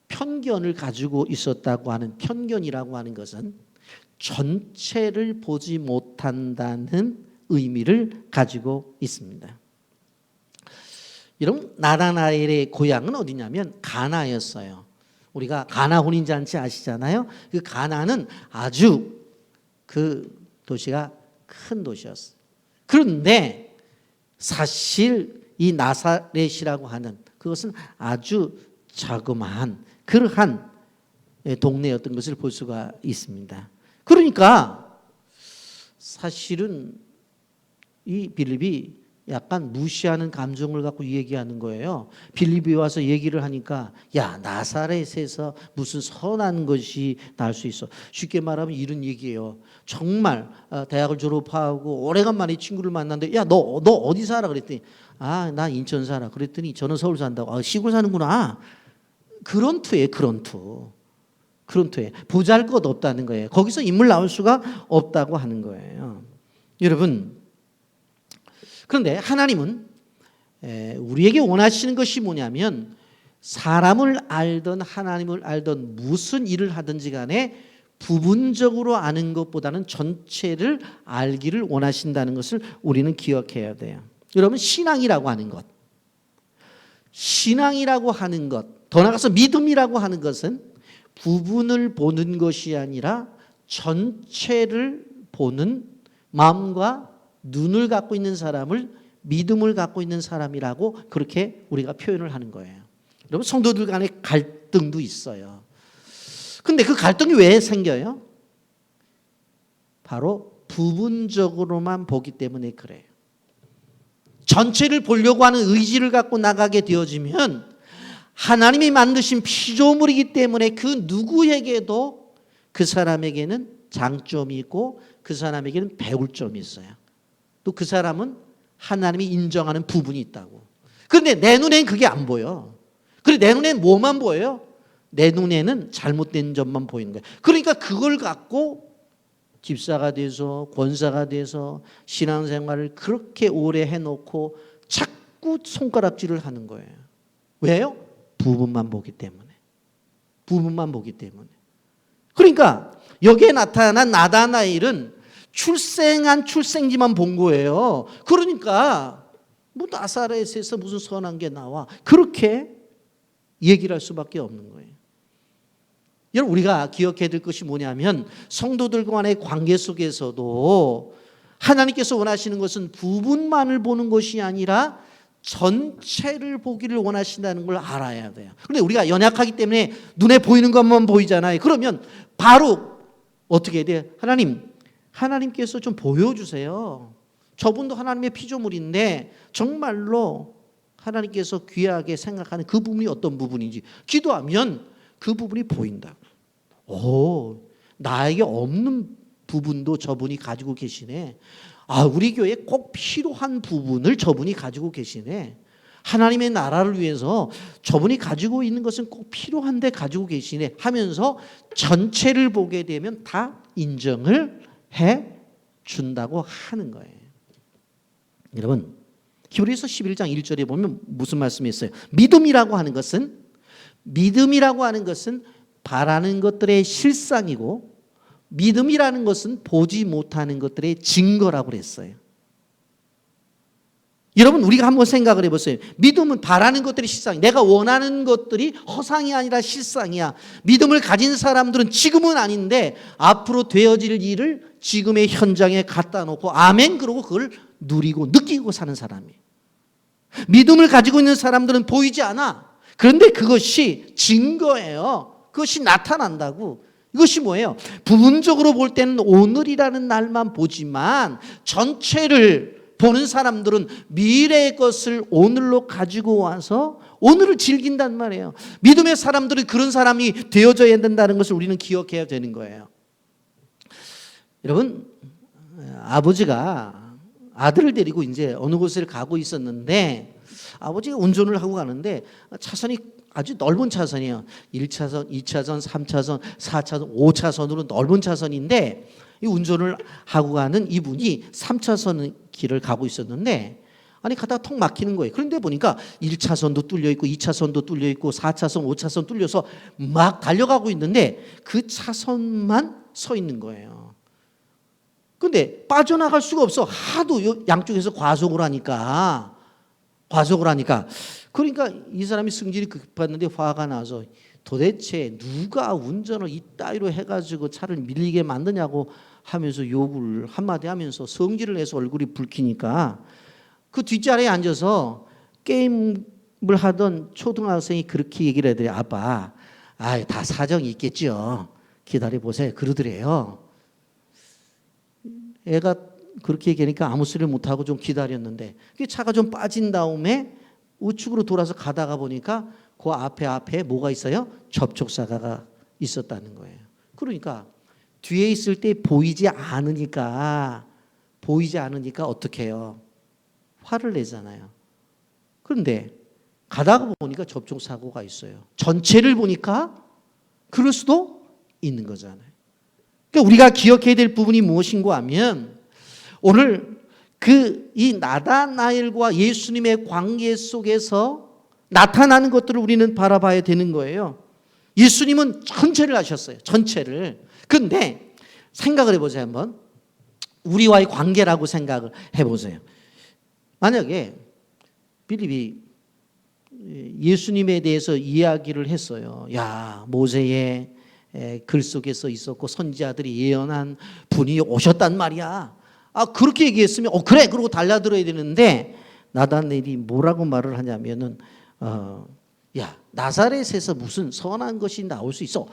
편견을 가지고 있었다고 하는 편견이라고 하는 것은 전체를 보지 못한다는 의미를 가지고 있습니다. 여러분 나다나엘의 고향은 어디냐면 가나였어요. 우리가 가나 혼인잔치 아시잖아요. 그 가나는 아주 그 도시가 큰 도시였어요. 그런데 사실 이 나사렛이라고 하는 그것은 아주 자그마한 그러한 동네였던 것을 볼 수가 있습니다. 그러니까 사실은 이 빌립이 약간 무시하는 감정을 갖고 얘기하는 거예요. 빌립이 와서 얘기를 하니까 야 나사렛에서 무슨 선한 것이 날 수 있어. 쉽게 말하면 이런 얘기예요. 정말 대학을 졸업하고 오래간만에 친구를 만났는데 야 너 어디 살아? 그랬더니 아 나 인천 살아. 그랬더니 저는 서울 산다고. 아 시골 사는구나. 그런 투에 보잘것 없다는 거예요. 거기서 인물 나올 수가 없다고 하는 거예요. 여러분 그런데 하나님은 우리에게 원하시는 것이 뭐냐면 사람을 알던 하나님을 알던 무슨 일을 하든지 간에 부분적으로 아는 것보다는 전체를 알기를 원하신다는 것을 우리는 기억해야 돼요. 여러분 신앙이라고 하는 것, 더 나아가서 믿음이라고 하는 것은 부분을 보는 것이 아니라 전체를 보는 마음과 눈을 갖고 있는 사람을 믿음을 갖고 있는 사람이라고 그렇게 우리가 표현을 하는 거예요. 여러분, 성도들 간에 갈등도 있어요. 근데 그 갈등이 왜 생겨요? 바로 부분적으로만 보기 때문에 그래요. 전체를 보려고 하는 의지를 갖고 나가게 되어지면 하나님이 만드신 피조물이기 때문에 그 누구에게도 그 사람에게는 장점이 있고 그 사람에게는 배울 점이 있어요. 또 그 사람은 하나님이 인정하는 부분이 있다고. 그런데 내 눈에는 그게 안 보여. 그래, 내 눈에는 뭐만 보여요? 내 눈에는 잘못된 점만 보이는 거예요. 그러니까 그걸 갖고 집사가 돼서 권사가 돼서 신앙생활을 그렇게 오래 해놓고 자꾸 손가락질을 하는 거예요. 왜요? 부분만 보기 때문에. 부분만 보기 때문에. 그러니까 여기에 나타난 나다나엘은 출생한 출생지만 본 거예요. 그러니까 뭐 나사렛에서 무슨 선한 게 나와. 그렇게 얘기를 할 수밖에 없는 거예요. 여러분, 우리가 기억해야 될 것이 뭐냐면 성도들 간의 관계 속에서도 하나님께서 원하시는 것은 부분만을 보는 것이 아니라 전체를 보기를 원하신다는 걸 알아야 돼요. 그런데 우리가 연약하기 때문에 눈에 보이는 것만 보이잖아요. 그러면 바로 어떻게 해야 돼요? 하나님께서 좀 보여주세요. 저분도 하나님의 피조물인데 정말로 하나님께서 귀하게 생각하는 그 부분이 어떤 부분인지 기도하면 그 부분이 보인다. 오, 나에게 없는 부분도 저분이 가지고 계시네. 아, 우리 교회에 꼭 필요한 부분을 저분이 가지고 계시네. 하나님의 나라를 위해서 저분이 가지고 있는 것은 꼭 필요한데 가지고 계시네 하면서 전체를 보게 되면 다 인정을 해 준다고 하는 거예요. 여러분, 히브리서 11장 1절에 보면 무슨 말씀이 있어요? 믿음이라고 하는 것은 바라는 것들의 실상이고 믿음이라는 것은 보지 못하는 것들의 증거라고 그랬어요. 여러분, 우리가 한번 생각을 해보세요. 믿음은 바라는 것들이 실상이, 내가 원하는 것들이 허상이 아니라 실상이야. 믿음을 가진 사람들은 지금은 아닌데 앞으로 되어질 일을 지금의 현장에 갖다 놓고 아멘 그러고 그걸 누리고 느끼고 사는 사람이에요. 믿음을 가지고 있는 사람들은 보이지 않아. 그런데 그것이 증거예요. 그것이 나타난다고. 이것이 뭐예요? 부분적으로 볼 때는 오늘이라는 날만 보지만 전체를 보는 사람들은 미래의 것을 오늘로 가지고 와서 오늘을 즐긴단 말이에요. 믿음의 사람들은 그런 사람이 되어져야 된다는 것을 우리는 기억해야 되는 거예요. 여러분, 아버지가 아들을 데리고 이제 어느 곳을 가고 있었는데 아버지가 운전을 하고 가는데 차선이 아주 넓은 차선이에요. 1차선, 2차선, 3차선, 4차선, 5차선으로 넓은 차선인데 이 운전을 하고 가는 이분이 3차선 길을 가고 있었는데 아니 가다가 턱 막히는 거예요. 그런데 보니까 1차선도 뚫려 있고 2차선도 뚫려 있고 4차선, 5차선 뚫려서 막 달려가고 있는데 그 차선만 서 있는 거예요. 근데 빠져나갈 수가 없어. 하도 양쪽에서 과속을 하니까 그러니까 이 사람이 성질이 급했는데 화가 나서 도대체 누가 운전을 이따위로 해가지고 차를 밀리게 만드냐고 하면서 욕을 한마디 하면서 성질을 내서 얼굴이 붉히니까 그 뒷자리에 앉아서 게임을 하던 초등학생이 그렇게 얘기를 하더래요. 아빠, 다 사정이 있겠죠. 기다려보세요. 그러더래요. 애가 그렇게 얘기하니까 아무 소리를 못하고 좀 기다렸는데 차가 좀 빠진 다음에 우측으로 돌아서 가다가 보니까 그 앞에 뭐가 있어요? 접촉사고가 있었다는 거예요. 그러니까 뒤에 있을 때 보이지 않으니까 어떻게 해요? 화를 내잖아요. 그런데 가다가 보니까 접촉사고가 있어요. 전체를 보니까 그럴 수도 있는 거잖아요. 그러니까 우리가 기억해야 될 부분이 무엇인가 하면 오늘 이 나다나엘과 예수님의 관계 속에서 나타나는 것들을 우리는 바라봐야 되는 거예요. 예수님은 전체를 하셨어요. 전체를. 그런데 생각을 해보세요. 한번. 우리와의 관계라고 생각을 해보세요. 만약에 빌립이 예수님에 대해서 이야기를 했어요. 야, 모세의 글 속에서 있었고 선지자들이 예언한 분이 오셨단 말이야. 그렇게 얘기했으면 그래 그러고 달려들어야 되는데 나다나엘이 뭐라고 말을 하냐면은 야, 나사렛에서 무슨 선한 것이 나올 수 있어?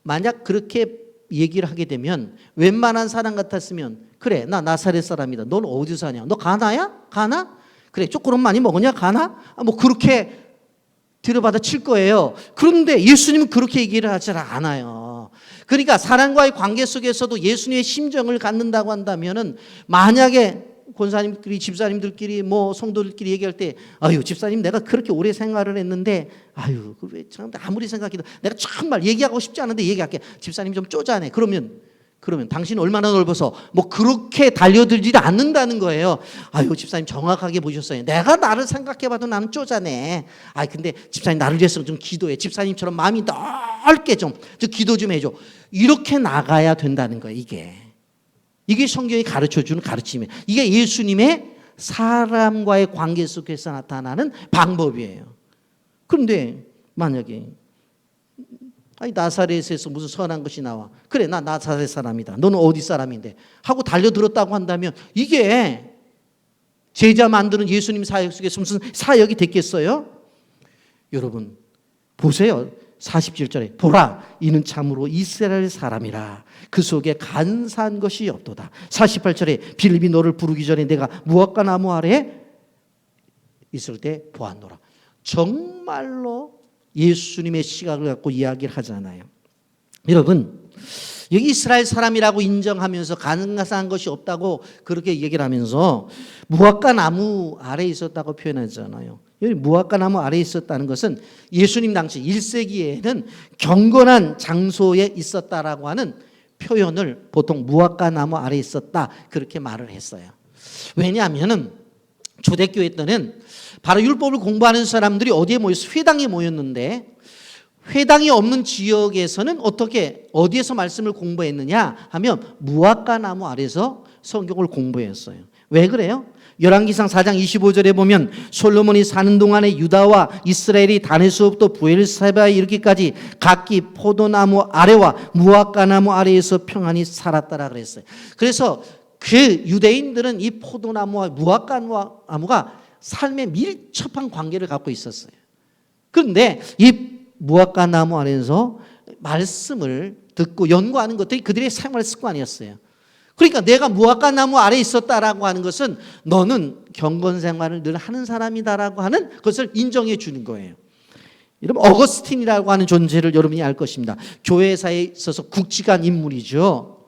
만약 그렇게 얘기를 하게 되면 웬만한 사람 같았으면 그래, 나 나사렛 사람이다. 넌 어디 사냐? 너 가나야? 가나? 그래, 조금 많이 먹었냐? 가나? 뭐 그렇게 들여받아 칠 거예요. 그런데 예수님은 그렇게 얘기를 하지 않아요. 그러니까 사람과의 관계 속에서도 예수님의 심정을 갖는다고 한다면은 만약에 권사님들끼리, 집사님들끼리, 뭐 성도들끼리 얘기할 때, 아유, 집사님, 내가 그렇게 오래 생활을 했는데, 아유, 왜 참 아무리 생각해도 내가 정말 얘기하고 싶지 않은데 얘기할게. 집사님 좀 쪼잔해. 그러면 당신 얼마나 넓어서 뭐 그렇게 달려들지 않는다는 거예요. 아유, 집사님 정확하게 보셨어요. 내가 나를 생각해봐도 나는 쪼잔해. 아, 근데 집사님 나를 위해서 좀 기도해. 집사님처럼 마음이 넓게 좀 기도 좀 해줘. 이렇게 나가야 된다는 거예요. 이게 성경이 가르쳐주는 가르침이에요. 이게 예수님의 사람과의 관계 속에서 나타나는 방법이에요. 그런데 만약에 아니, 나사렛에서 무슨 선한 것이 나와. 그래, 나 나사렛 사람이다. 너는 어디 사람인데? 하고 달려들었다고 한다면 이게 제자 만드는 예수님 사역 속에서 무슨 사역이 됐겠어요? 여러분 보세요. 47절에 보라, 이는 참으로 이스라엘 사람이라. 그 속에 간사한 것이 없도다. 48절에 빌립이 너를 부르기 전에 내가 무화과 나무 아래에 있을 때 보았노라. 정말로 예수님의 시각을 갖고 이야기를 하잖아요. 여러분, 여기 이스라엘 사람이라고 인정하면서 간사한 것이 없다고 그렇게 얘기를 하면서 무화과 나무 아래에 있었다고 표현하잖아요. 여기 무화과 나무 아래에 있었다는 것은 예수님 당시 1세기에는 경건한 장소에 있었다라고 하는 표현을 보통 무화과 나무 아래에 있었다 그렇게 말을 했어요. 왜냐하면 초대교회 때는 바로 율법을 공부하는 사람들이 어디에 모였어요? 회당에 모였는데 회당이 없는 지역에서는 어디에서 말씀을 공부했느냐 하면 무화과 나무 아래서 성경을 공부했어요. 왜 그래요? 열왕기상 4장 25절에 보면 솔로몬이 사는 동안에 유다와 이스라엘이 다네스부터 브엘세바에 이르기까지 각기 포도나무 아래와 무화과 나무 아래에서 평안히 살았다라 그랬어요. 그래서 그 유대인들은 이 포도나무와 무화과 나무가 삶에 밀접한 관계를 갖고 있었어요. 그런데 이 무화과 나무 아래에서 말씀을 듣고 연구하는 것들이 그들의 생활 습관이었어요. 그러니까 내가 무화과 나무 아래에 있었다라고 하는 것은 너는 경건 생활을 늘 하는 사람이다라고 하는 것을 인정해 주는 거예요. 여러분, 어거스틴이라고 하는 존재를 여러분이 알 것입니다. 교회사에 있어서 굵직한 인물이죠.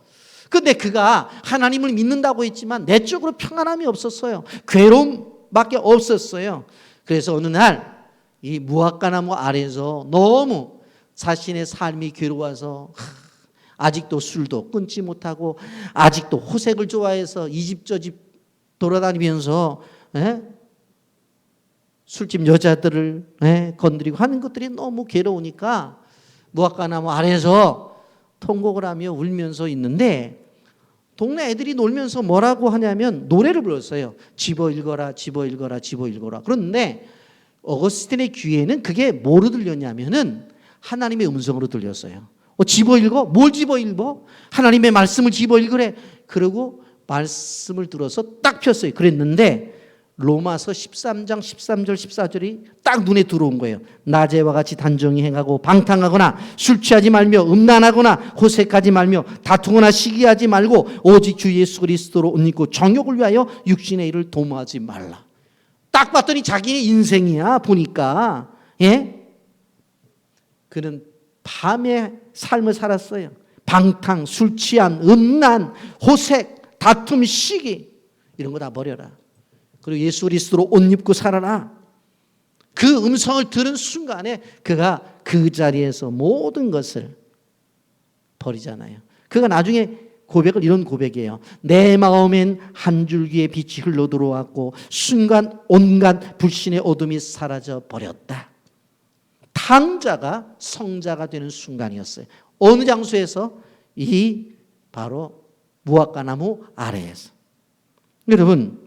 그런데 그가 하나님을 믿는다고 했지만 내적으로 평안함이 없었어요. 괴로움밖에 없었어요. 그래서 어느 날 이 무화과 나무 아래에서 너무 자신의 삶이 괴로워서 아직도 술도 끊지 못하고 아직도 호색을 좋아해서 이 집 저 집 돌아다니면서 술집 여자들을 건드리고 하는 것들이 너무 괴로우니까 무화과 나무 아래에서 통곡을 하며 울면서 있는데 동네 애들이 놀면서 뭐라고 하냐면 노래를 불렀어요. 집어 읽어라, 집어 읽어라, 집어 읽어라. 그런데 어거스틴의 귀에는 그게 뭐로 들렸냐면은 하나님의 음성으로 들렸어요. 집어 읽어? 뭘 집어 읽어? 하나님의 말씀을 집어 읽으래. 그러고 말씀을 들어서 딱 폈어요. 그랬는데 로마서 13장 13절 14절이 딱 눈에 들어온 거예요. 낮에와 같이 단정히 행하고 방탕하거나 술 취하지 말며 음란하거나 호색하지 말며 다투거나 시기하지 말고 오직 주 예수 그리스도로 옷 입고 정욕을 위하여 육신의 일을 도모하지 말라. 딱 봤더니 자기의 인생이야 보니까. 그는 밤에 삶을 살았어요. 방탕, 술 취한, 음란, 호색, 다툼, 시기 이런 거 다 버려라. 그리고 예수 그리스도로 옷 입고 살아라. 그 음성을 들은 순간에 그가 그 자리에서 모든 것을 버리잖아요. 그가 나중에 고백을 이런 고백이에요. 내 마음엔 한 줄기의 빛이 흘러 들어왔고 순간 온갖 불신의 어둠이 사라져 버렸다. 탕자가 성자가 되는 순간이었어요. 어느 장소에서? 이 바로 무화과 나무 아래에서. 여러분,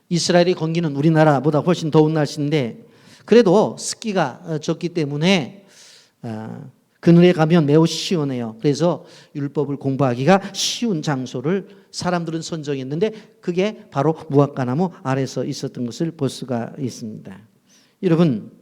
이스라엘의 건기는 우리나라보다 훨씬 더운 날씨인데 그래도 습기가 적기 때문에 그늘에 가면 매우 시원해요. 그래서 율법을 공부하기가 쉬운 장소를 사람들은 선정했는데 그게 바로 무화과 나무 아래서 있었던 것을 볼 수가 있습니다. 여러분,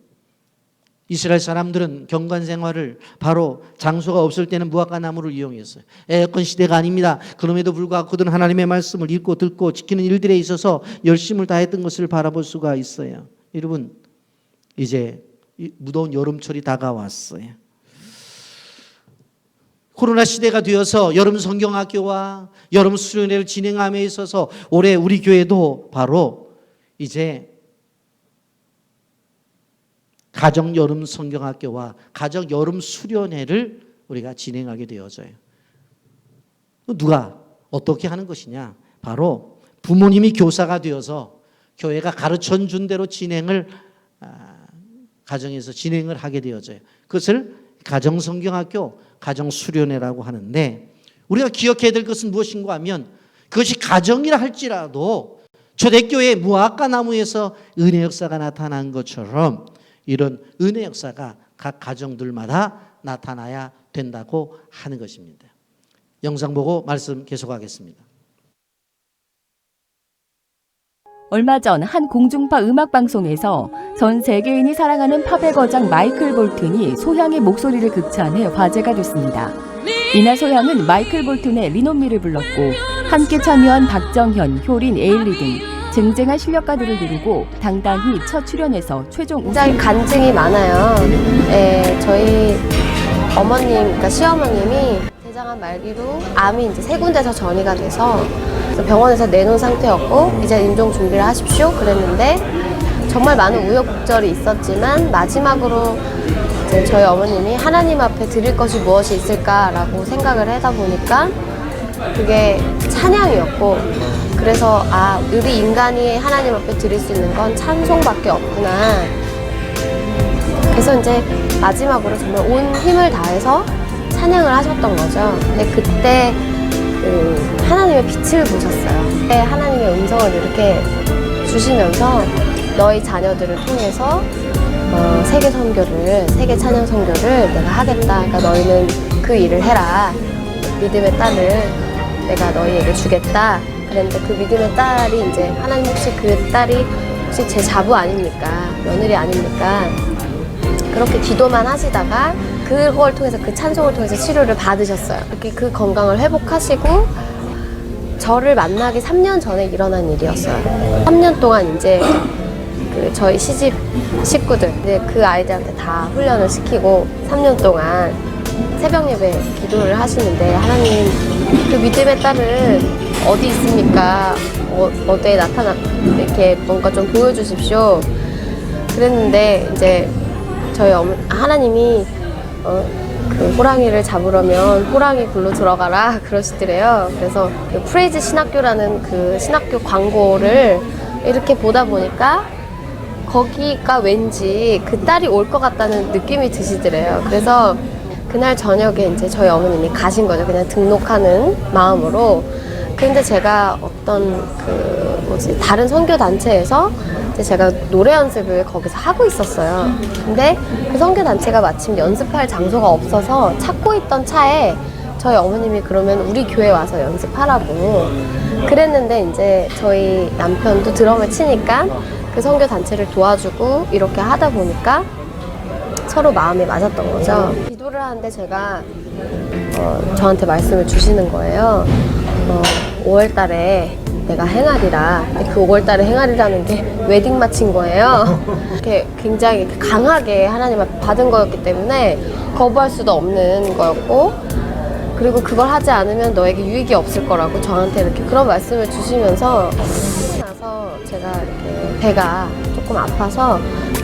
이스라엘 사람들은 경관 생활을 바로 장소가 없을 때는 무화과 나무를 이용했어요. 에어컨 시대가 아닙니다. 그럼에도 불구하고 그들은 하나님의 말씀을 읽고 듣고 지키는 일들에 있어서 열심을 다했던 것을 바라볼 수가 있어요. 여러분, 이제 무더운 여름철이 다가왔어요. 코로나 시대가 되어서 여름 성경학교와 여름 수련회를 진행함에 있어서 올해 우리 교회도 바로 이제 가정 여름 성경학교와 가정 여름 수련회를 우리가 진행하게 되어져요. 누가 어떻게 하는 것이냐? 바로 부모님이 교사가 되어서 교회가 가르쳐 준 대로 가정에서 진행을 하게 되어져요. 그것을 가정 성경학교, 가정 수련회라고 하는데, 우리가 기억해야 될 것은 무엇인가 하면 그것이 가정이라 할지라도 초대교회 무화과 나무에서 은혜 역사가 나타난 것처럼 이런 은혜 역사가 각 가정들마다 나타나야 된다고 하는 것입니다. 영상 보고 말씀 계속하겠습니다. 얼마 전 한 공중파 음악방송에서 전 세계인이 사랑하는 팝의 거장 마이클 볼튼이 소향의 목소리를 극찬해 화제가 됐습니다. 이날 소향은 마이클 볼튼의 리노미를 불렀고 함께 참여한 박정현, 효린, 에일리 등 쟁쟁한 실력가들을 누르고 당당히 첫 출연에서 최종 굉장히 간증이 많아요. 저희 어머님, 그러니까 시어머님이 대장암 말기로 암이 이제 3군데서 전이가 돼서 병원에서 내놓은 상태였고 이제 임종 준비를 하십시오 그랬는데 정말 많은 우여곡절이 있었지만 마지막으로 이제 저희 어머님이 하나님 앞에 드릴 것이 무엇이 있을까라고 생각을 하다 보니까 그게 찬양이었고, 그래서 우리 인간이 하나님 앞에 드릴 수 있는 건 찬송밖에 없구나. 그래서 이제 마지막으로 정말 온 힘을 다해서 찬양을 하셨던 거죠. 근데 그때 하나님의 빛을 보셨어요. 하나님의 음성을 이렇게 주시면서 너희 자녀들을 통해서 세계 선교를, 세계 찬양 선교를 내가 하겠다. 그러니까 너희는 그 일을 해라. 믿음의 딸을 내가 너희에게 주겠다. 그랬는데 그 믿음의 딸이 이제 하나님 혹시 그 딸이 혹시 제 자부 아닙니까? 며느리 아닙니까? 그렇게 기도만 하시다가 그걸 통해서, 그 찬송을 통해서 치료를 받으셨어요. 이렇게 그 건강을 회복하시고 저를 만나기 3년 전에 일어난 일이었어요. 3년 동안 이제 저희 시집 식구들, 그 아이들한테 다 훈련을 시키고 3년 동안 새벽 예배 기도를 하시는데, 하나님 그 믿음의 딸은 어디 있습니까? 어디에 이렇게 뭔가 좀 보여주십시오. 그랬는데 이제 저희 하나님이 그 호랑이를 잡으려면 호랑이 굴로 들어가라 그러시더래요. 그래서 그 프레이즈 신학교라는 그 신학교 광고를 이렇게 보다 보니까 거기가 왠지 그 딸이 올 것 같다는 느낌이 드시더래요. 그래서 그날 저녁에 이제 저희 어머님이 가신 거죠. 그냥 등록하는 마음으로. 근데 제가 어떤 다른 선교 단체에서 제가 노래 연습을 거기서 하고 있었어요. 근데 그 선교 단체가 마침 연습할 장소가 없어서 찾고 있던 차에 저희 어머님이 그러면 우리 교회 와서 연습하라고 그랬는데, 이제 저희 남편도 드럼을 치니까 그 선교 단체를 도와주고 이렇게 하다 보니까 서로 마음이 맞았던 거죠. 기도를 하는데 제가 저한테 말씀을 주시는 거예요. 5월 달에 내가 행하리라. 그 5월 달에 행하리라는 게 웨딩 마친 거예요. 이렇게 굉장히 강하게 하나님 앞에 받은 거였기 때문에 거부할 수도 없는 거였고, 그리고 그걸 하지 않으면 너에게 유익이 없을 거라고 저한테 이렇게 그런 말씀을 주시면서, 나서 제가 이렇게 배가 조금 아파서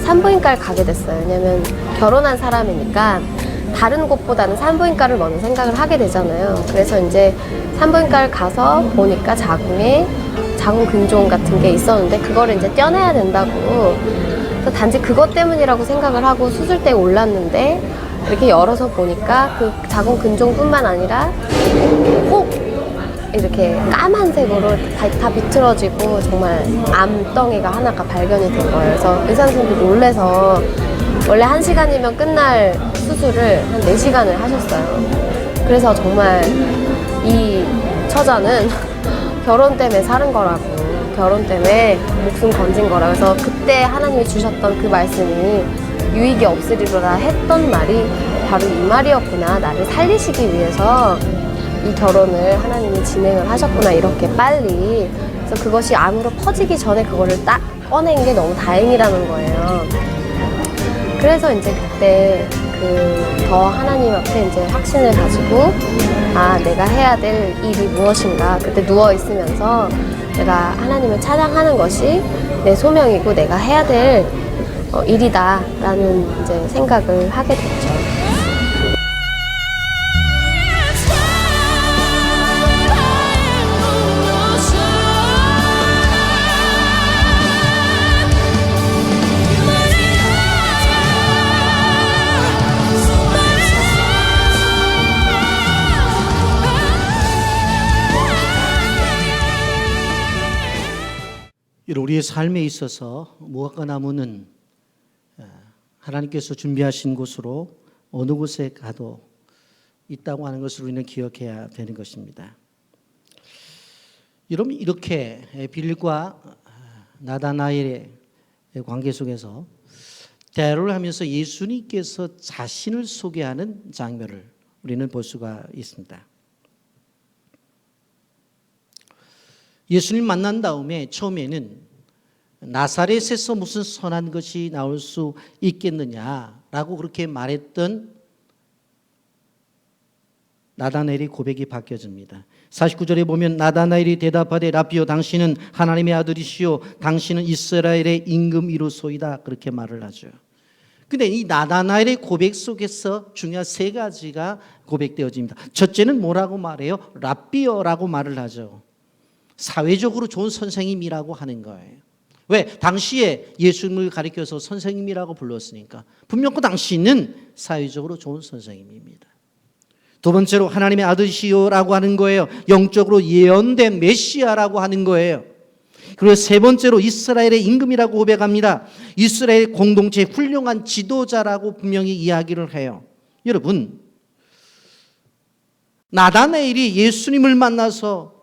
산부인과를 가게 됐어요. 왜냐면 결혼한 사람이니까 다른 곳보다는 산부인과를 먼저 생각을 하게 되잖아요. 그래서 이제 산부인과를 가서 보니까 자궁 근종 같은 게 있었는데 그거를 이제 떼어내야 된다고. 그래서 단지 그것 때문이라고 생각을 하고 수술대에 올랐는데, 이렇게 열어서 보니까 그 자궁 근종뿐만 아니라 꼭 이렇게 까만색으로 다 비틀어지고 정말 암덩이가 하나가 발견이 된 거예요. 그래서 의사 선생님도 놀래서 원래 1시간이면 끝날 수술을 한 4시간을 하셨어요. 그래서 정말 이 처자는 결혼 때문에 사는 거라고, 결혼 때문에 목숨 건진 거라. 그래서 그때 하나님이 주셨던 그 말씀이 유익이 없으리로라 했던 말이 바로 이 말이었구나. 나를 살리시기 위해서 이 결혼을 하나님이 진행을 하셨구나, 이렇게 빨리. 그래서 그것이 암으로 퍼지기 전에 그거를 딱 꺼낸 게 너무 다행이라는 거예요. 그래서 이제 그때 더 하나님 앞에 이제 확신을 가지고, 아, 내가 해야 될 일이 무엇인가. 그때 누워 있으면서 내가 하나님을 찬양하는 것이 내 소명이고 내가 해야 될 일이다라는 이제 생각을 하게 됐죠. 우리의 삶에 있어서 무화과 나무는 하나님께서 준비하신 곳으로 어느 곳에 가도 있다고 하는 것을 우리는 기억해야 되는 것입니다. 여러분, 이렇게 빌과 나다나엘의 관계 속에서 대화를 하면서 예수님께서 자신을 소개하는 장면을 우리는 볼 수가 있습니다. 예수님 만난 다음에 처음에는 나사렛에서 무슨 선한 것이 나올 수 있겠느냐라고 그렇게 말했던 나다나엘의 고백이 바뀌어집니다. 49절에 보면 나다나엘이 대답하되 라비오, 당신은 하나님의 아들이시오, 당신은 이스라엘의 임금이로소이다, 그렇게 말을 하죠. 근데 이 나다나엘의 고백 속에서 중요한 세 가지가 고백되어집니다. 첫째는 뭐라고 말해요? 라비오라고 말을 하죠. 사회적으로 좋은 선생님이라고 하는 거예요. 왜? 당시에 예수님을 가리켜서 선생님이라고 불렀으니까 분명 그 당시는 사회적으로 좋은 선생님입니다. 두 번째로 하나님의 아들이시오라고 하는 거예요. 영적으로 예언된 메시아라고 하는 거예요. 그리고 세 번째로 이스라엘의 임금이라고 고백합니다. 이스라엘 공동체의 훌륭한 지도자라고 분명히 이야기를 해요. 여러분, 나다나엘이 예수님을 만나서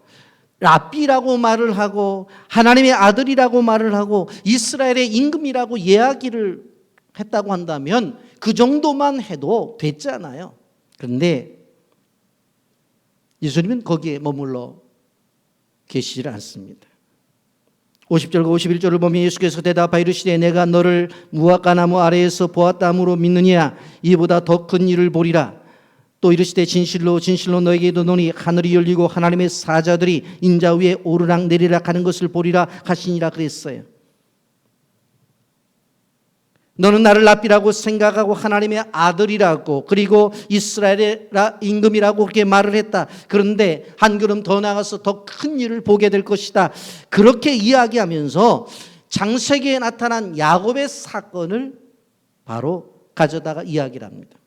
라비라고 말을 하고 하나님의 아들이라고 말을 하고 이스라엘의 임금이라고 이야기를 했다고 한다면 그 정도만 해도 됐잖아요. 그런데 예수님은 거기에 머물러 계시질 않습니다. 50절과 51절을 보면 예수께서 대답하여 이르시되 내가 너를 무화과나무 아래에서 보았다므로 믿느냐? 이보다 더 큰 일을 보리라. 또 이르시되 진실로 진실로 너에게 이르노니 하늘이 열리고 하나님의 사자들이 인자 위에 오르락 내리락 하는 것을 보리라 하시니라 그랬어요. 너는 나를 라비라고 생각하고 하나님의 아들이라고, 그리고 이스라엘의 임금이라고 그렇게 말을 했다. 그런데 한 걸음 더 나가서 더 큰 일을 보게 될 것이다. 그렇게 이야기하면서 창세기에 나타난 야곱의 사건을 바로 가져다가 이야기를 합니다.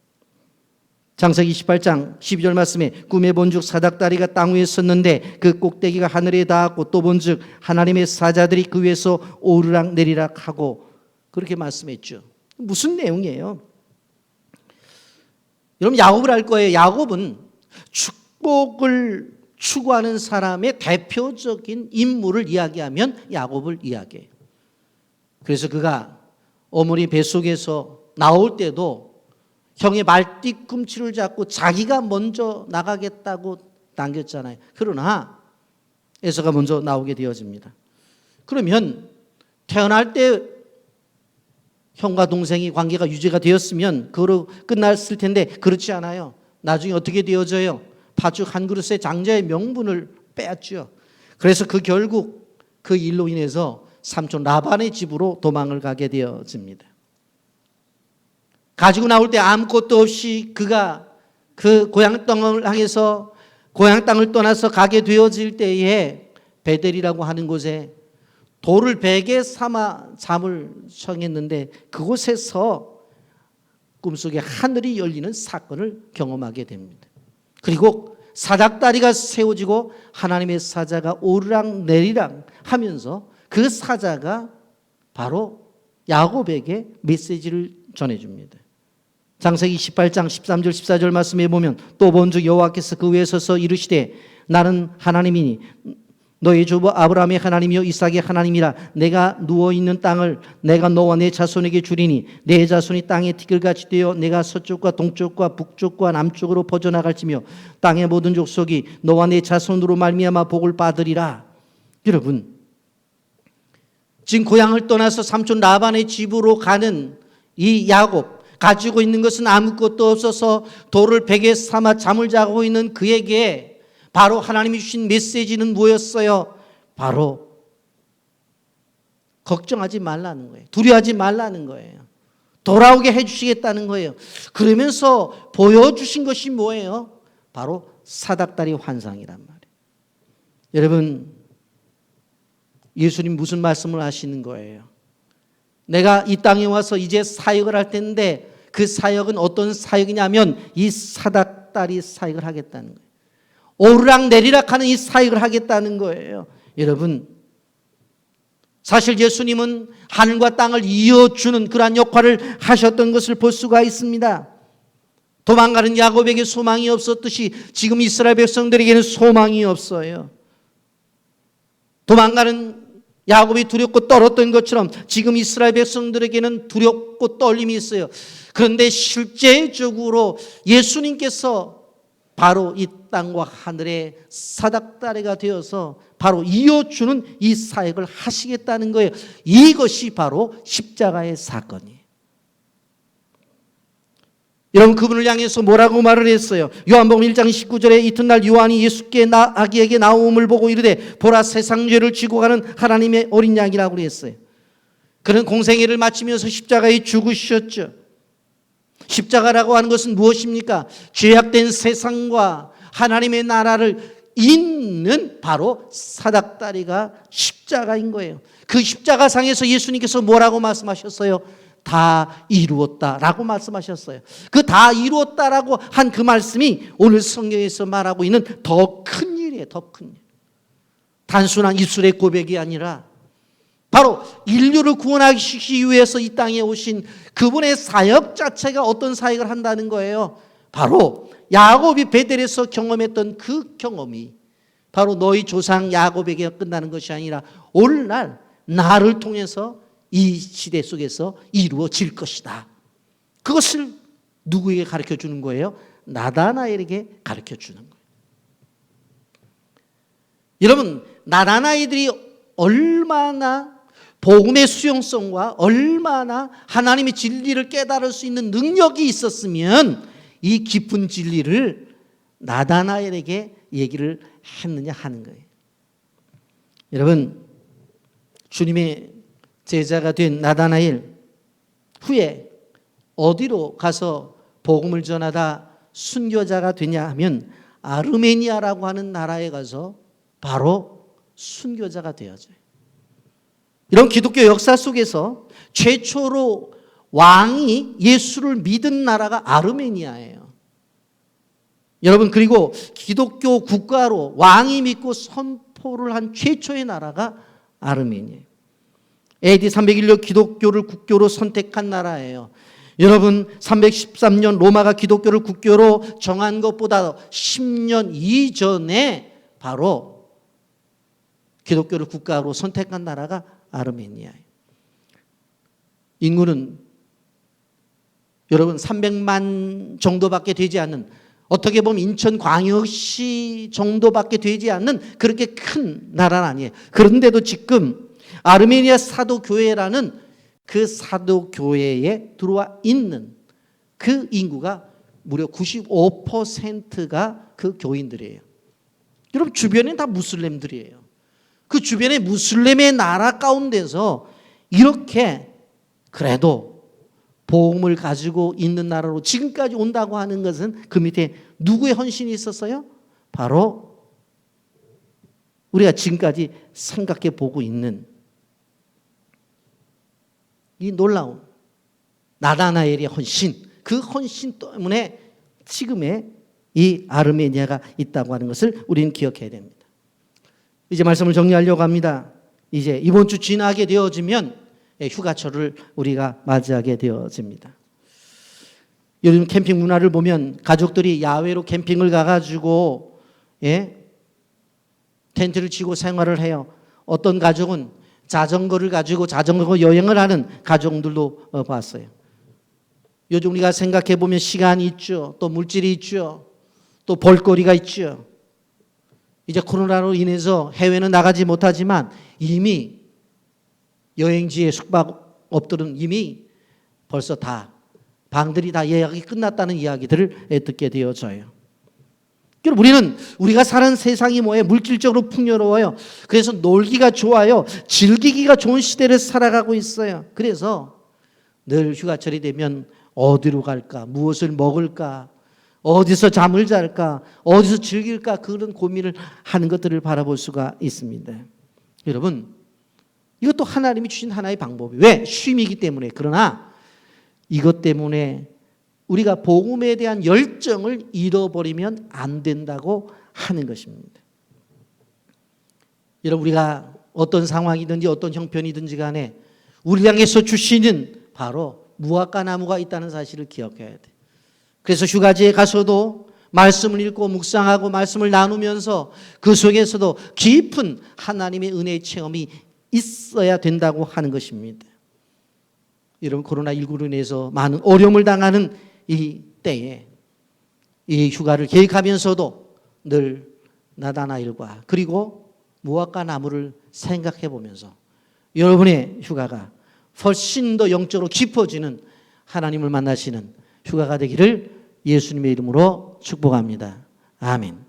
창세기 28장 12절 말씀에 꿈에 본즉 사닥다리가 땅 위에 섰는데 그 꼭대기가 하늘에 닿았고 또 본즉 하나님의 사자들이 그 위에서 오르락 내리락 하고, 그렇게 말씀했죠. 무슨 내용이에요? 여러분, 야곱을 알 거예요. 야곱은 축복을 추구하는 사람의 대표적인 인물을 이야기하면 야곱을 이야기해요. 그래서 그가 어머니 뱃속에서 나올 때도 형의 말뒤꿈치를 잡고 자기가 먼저 나가겠다고 당겼잖아요. 그러나 에서가 먼저 나오게 되어집니다. 그러면 태어날 때 형과 동생이 관계가 유지가 되었으면 그로 끝났을 텐데 그렇지 않아요. 나중에 어떻게 되어져요? 팥죽 한 그릇의 장자의 명분을 빼앗죠. 그래서 결국 그 일로 인해서 삼촌 라반의 집으로 도망을 가게 되어집니다. 가지고 나올 때 아무것도 없이 그가 그 고향 땅을 향해서 고향 땅을 떠나서 가게 되어질 때에 베델이라고 하는 곳에 돌을 베개 삼아 잠을 청했는데 그곳에서 꿈속에 하늘이 열리는 사건을 경험하게 됩니다. 그리고 사닥다리가 세워지고 하나님의 사자가 오르락 내리락 하면서 그 사자가 바로 야곱에게 메시지를 전해줍니다. 창세기 18장 13절 14절 말씀에 보면 또 본즉 여호와께서 그 위에 서서 이르시되 나는 하나님이니 너희 주 아브라함의 하나님이요 이삭의 하나님이라. 내가 누워있는 땅을 내가 너와 내 자손에게 주리니 내 자손이 땅의 티끌같이 되어 내가 서쪽과 동쪽과 북쪽과 남쪽으로 퍼져나갈지며 땅의 모든 족속이 너와 내 자손으로 말미암아 복을 받으리라. 여러분, 지금 고향을 떠나서 삼촌 라반의 집으로 가는 이 야곱, 가지고 있는 것은 아무것도 없어서 돌을 베개 삼아 잠을 자고 있는 그에게 바로 하나님이 주신 메시지는 뭐였어요? 바로 걱정하지 말라는 거예요. 두려워하지 말라는 거예요. 돌아오게 해주시겠다는 거예요. 그러면서 보여주신 것이 뭐예요? 바로 사닥다리 환상이란 말이에요. 여러분, 예수님 무슨 말씀을 하시는 거예요? 내가 이 땅에 와서 이제 사역을 할 텐데 그 사역은 어떤 사역이냐면 이 사닥다리 사역을 하겠다는 거예요. 오르락 내리락 하는 이 사역을 하겠다는 거예요. 여러분, 사실 예수님은 하늘과 땅을 이어주는 그러한 역할을 하셨던 것을 볼 수가 있습니다. 도망가는 야곱에게 소망이 없었듯이 지금 이스라엘 백성들에게는 소망이 없어요. 도망가는 야곱이 두렵고 떨었던 것처럼 지금 이스라엘 백성들에게는 두렵고 떨림이 있어요. 그런데 실제적으로 예수님께서 바로 이 땅과 하늘의 사닥다리가 되어서 바로 이어주는 이 사역을 하시겠다는 거예요. 이것이 바로 십자가의 사건이에요. 여러분, 그분을 향해서 뭐라고 말을 했어요? 요한복음 1장 19절에 이튿날 요한이 예수께 아기에게 나옴을 보고 이르되 보라, 세상 죄를 지고 가는 하나님의 어린 양이라고 그랬어요. 그는 공생애를 마치면서 십자가에 죽으셨죠. 십자가라고 하는 것은 무엇입니까? 죄악된 세상과 하나님의 나라를 잇는 바로 사닥다리가 십자가인 거예요. 그 십자가상에서 예수님께서 뭐라고 말씀하셨어요? 다 이루었다라고 말씀하셨어요. 그 다 이루었다라고 한 그 말씀이 오늘 성경에서 말하고 있는 더 큰 일이에요. 더 큰 일. 단순한 입술의 고백이 아니라 바로 인류를 구원하시기 위해서 이 땅에 오신 그분의 사역 자체가 어떤 사역을 한다는 거예요? 바로 야곱이 베델에서 경험했던 그 경험이 바로 너희 조상 야곱에게 끝나는 것이 아니라 오늘날 나를 통해서 이 시대 속에서 이루어질 것이다. 그것을 누구에게 가르쳐 주는 거예요? 나다나엘에게 가르쳐 주는 거예요. 여러분, 나다나엘들이 얼마나 복음의 수용성과 얼마나 하나님의 진리를 깨달을 수 있는 능력이 있었으면 이 깊은 진리를 나다나엘에게 얘기를 했느냐 하는 거예요. 여러분, 주님의 제자가 된 나다나엘 후에 어디로 가서 복음을 전하다 순교자가 되냐 하면 아르메니아라고 하는 나라에 가서 바로 순교자가 되어져요. 이런 기독교 역사 속에서 최초로 왕이 예수를 믿은 나라가 아르메니아예요. 여러분, 그리고 기독교 국가로 왕이 믿고 선포를 한 최초의 나라가 아르메니아예요. AD 301년 기독교를 국교로 선택한 나라예요. 여러분, 313년 로마가 기독교를 국교로 정한 것보다 10년 이전에 바로 기독교를 국가로 선택한 나라가 아르메니아예요. 인구는 여러분 300만 정도밖에 되지 않는, 어떻게 보면 인천광역시 정도밖에 되지 않는 그렇게 큰 나라는 아니에요. 그런데도 지금 아르메니아 사도교회라는 그 사도교회에 들어와 있는 그 인구가 무려 95%가 그 교인들이에요. 여러분, 주변엔 다 무슬림들이에요. 그 주변의 무슬림의 나라 가운데서 이렇게 그래도 복음을 가지고 있는 나라로 지금까지 온다고 하는 것은 그 밑에 누구의 헌신이 있었어요? 바로 우리가 지금까지 생각해 보고 있는 이 놀라운 나다나엘의 헌신, 그 헌신 때문에 지금의 이 아르메니아가 있다고 하는 것을 우리는 기억해야 됩니다. 이제 말씀을 정리하려고 합니다. 이제 이번 주 지나게 되어지면 휴가철을 우리가 맞이하게 되어집니다. 요즘 캠핑 문화를 보면 가족들이 야외로 캠핑을 가가지고 텐트를 치고 생활을 해요. 어떤 가족은 자전거를 가지고 자전거 여행을 하는 가족들도 봤어요. 요즘 우리가 생각해 보면 시간이 있죠. 또 물질이 있죠. 또 볼거리가 있죠. 이제 코로나로 인해서 해외는 나가지 못하지만 이미 여행지의 숙박업들은 이미 벌써 다 방들이 다 예약이 끝났다는 이야기들을 듣게 되어져요. 우리는 우리가 사는 세상이 뭐예요? 물질적으로 풍요로워요. 그래서 놀기가 좋아요. 즐기기가 좋은 시대를 살아가고 있어요. 그래서 늘 휴가철이 되면 어디로 갈까? 무엇을 먹을까? 어디서 잠을 잘까? 어디서 즐길까? 그런 고민을 하는 것들을 바라볼 수가 있습니다. 여러분, 이것도 하나님이 주신 하나의 방법이에요. 왜? 쉼이기 때문에. 그러나 이것 때문에 우리가 복음에 대한 열정을 잃어버리면 안 된다고 하는 것입니다. 여러분, 우리가 어떤 상황이든지 어떤 형편이든지 간에 우리 향해서 주시는 바로 무화과 나무가 있다는 사실을 기억해야 돼. 그래서 휴가지에 가서도 말씀을 읽고 묵상하고 말씀을 나누면서 그 속에서도 깊은 하나님의 은혜의 체험이 있어야 된다고 하는 것입니다. 여러분, 코로나19로 인해서 많은 어려움을 당하는 이 때에 이 휴가를 계획하면서도 늘 나다나일과 그리고 무화과 나무를 생각해 보면서 여러분의 휴가가 훨씬 더 영적으로 깊어지는 하나님을 만나시는 휴가가 되기를 예수님의 이름으로 축복합니다. 아멘.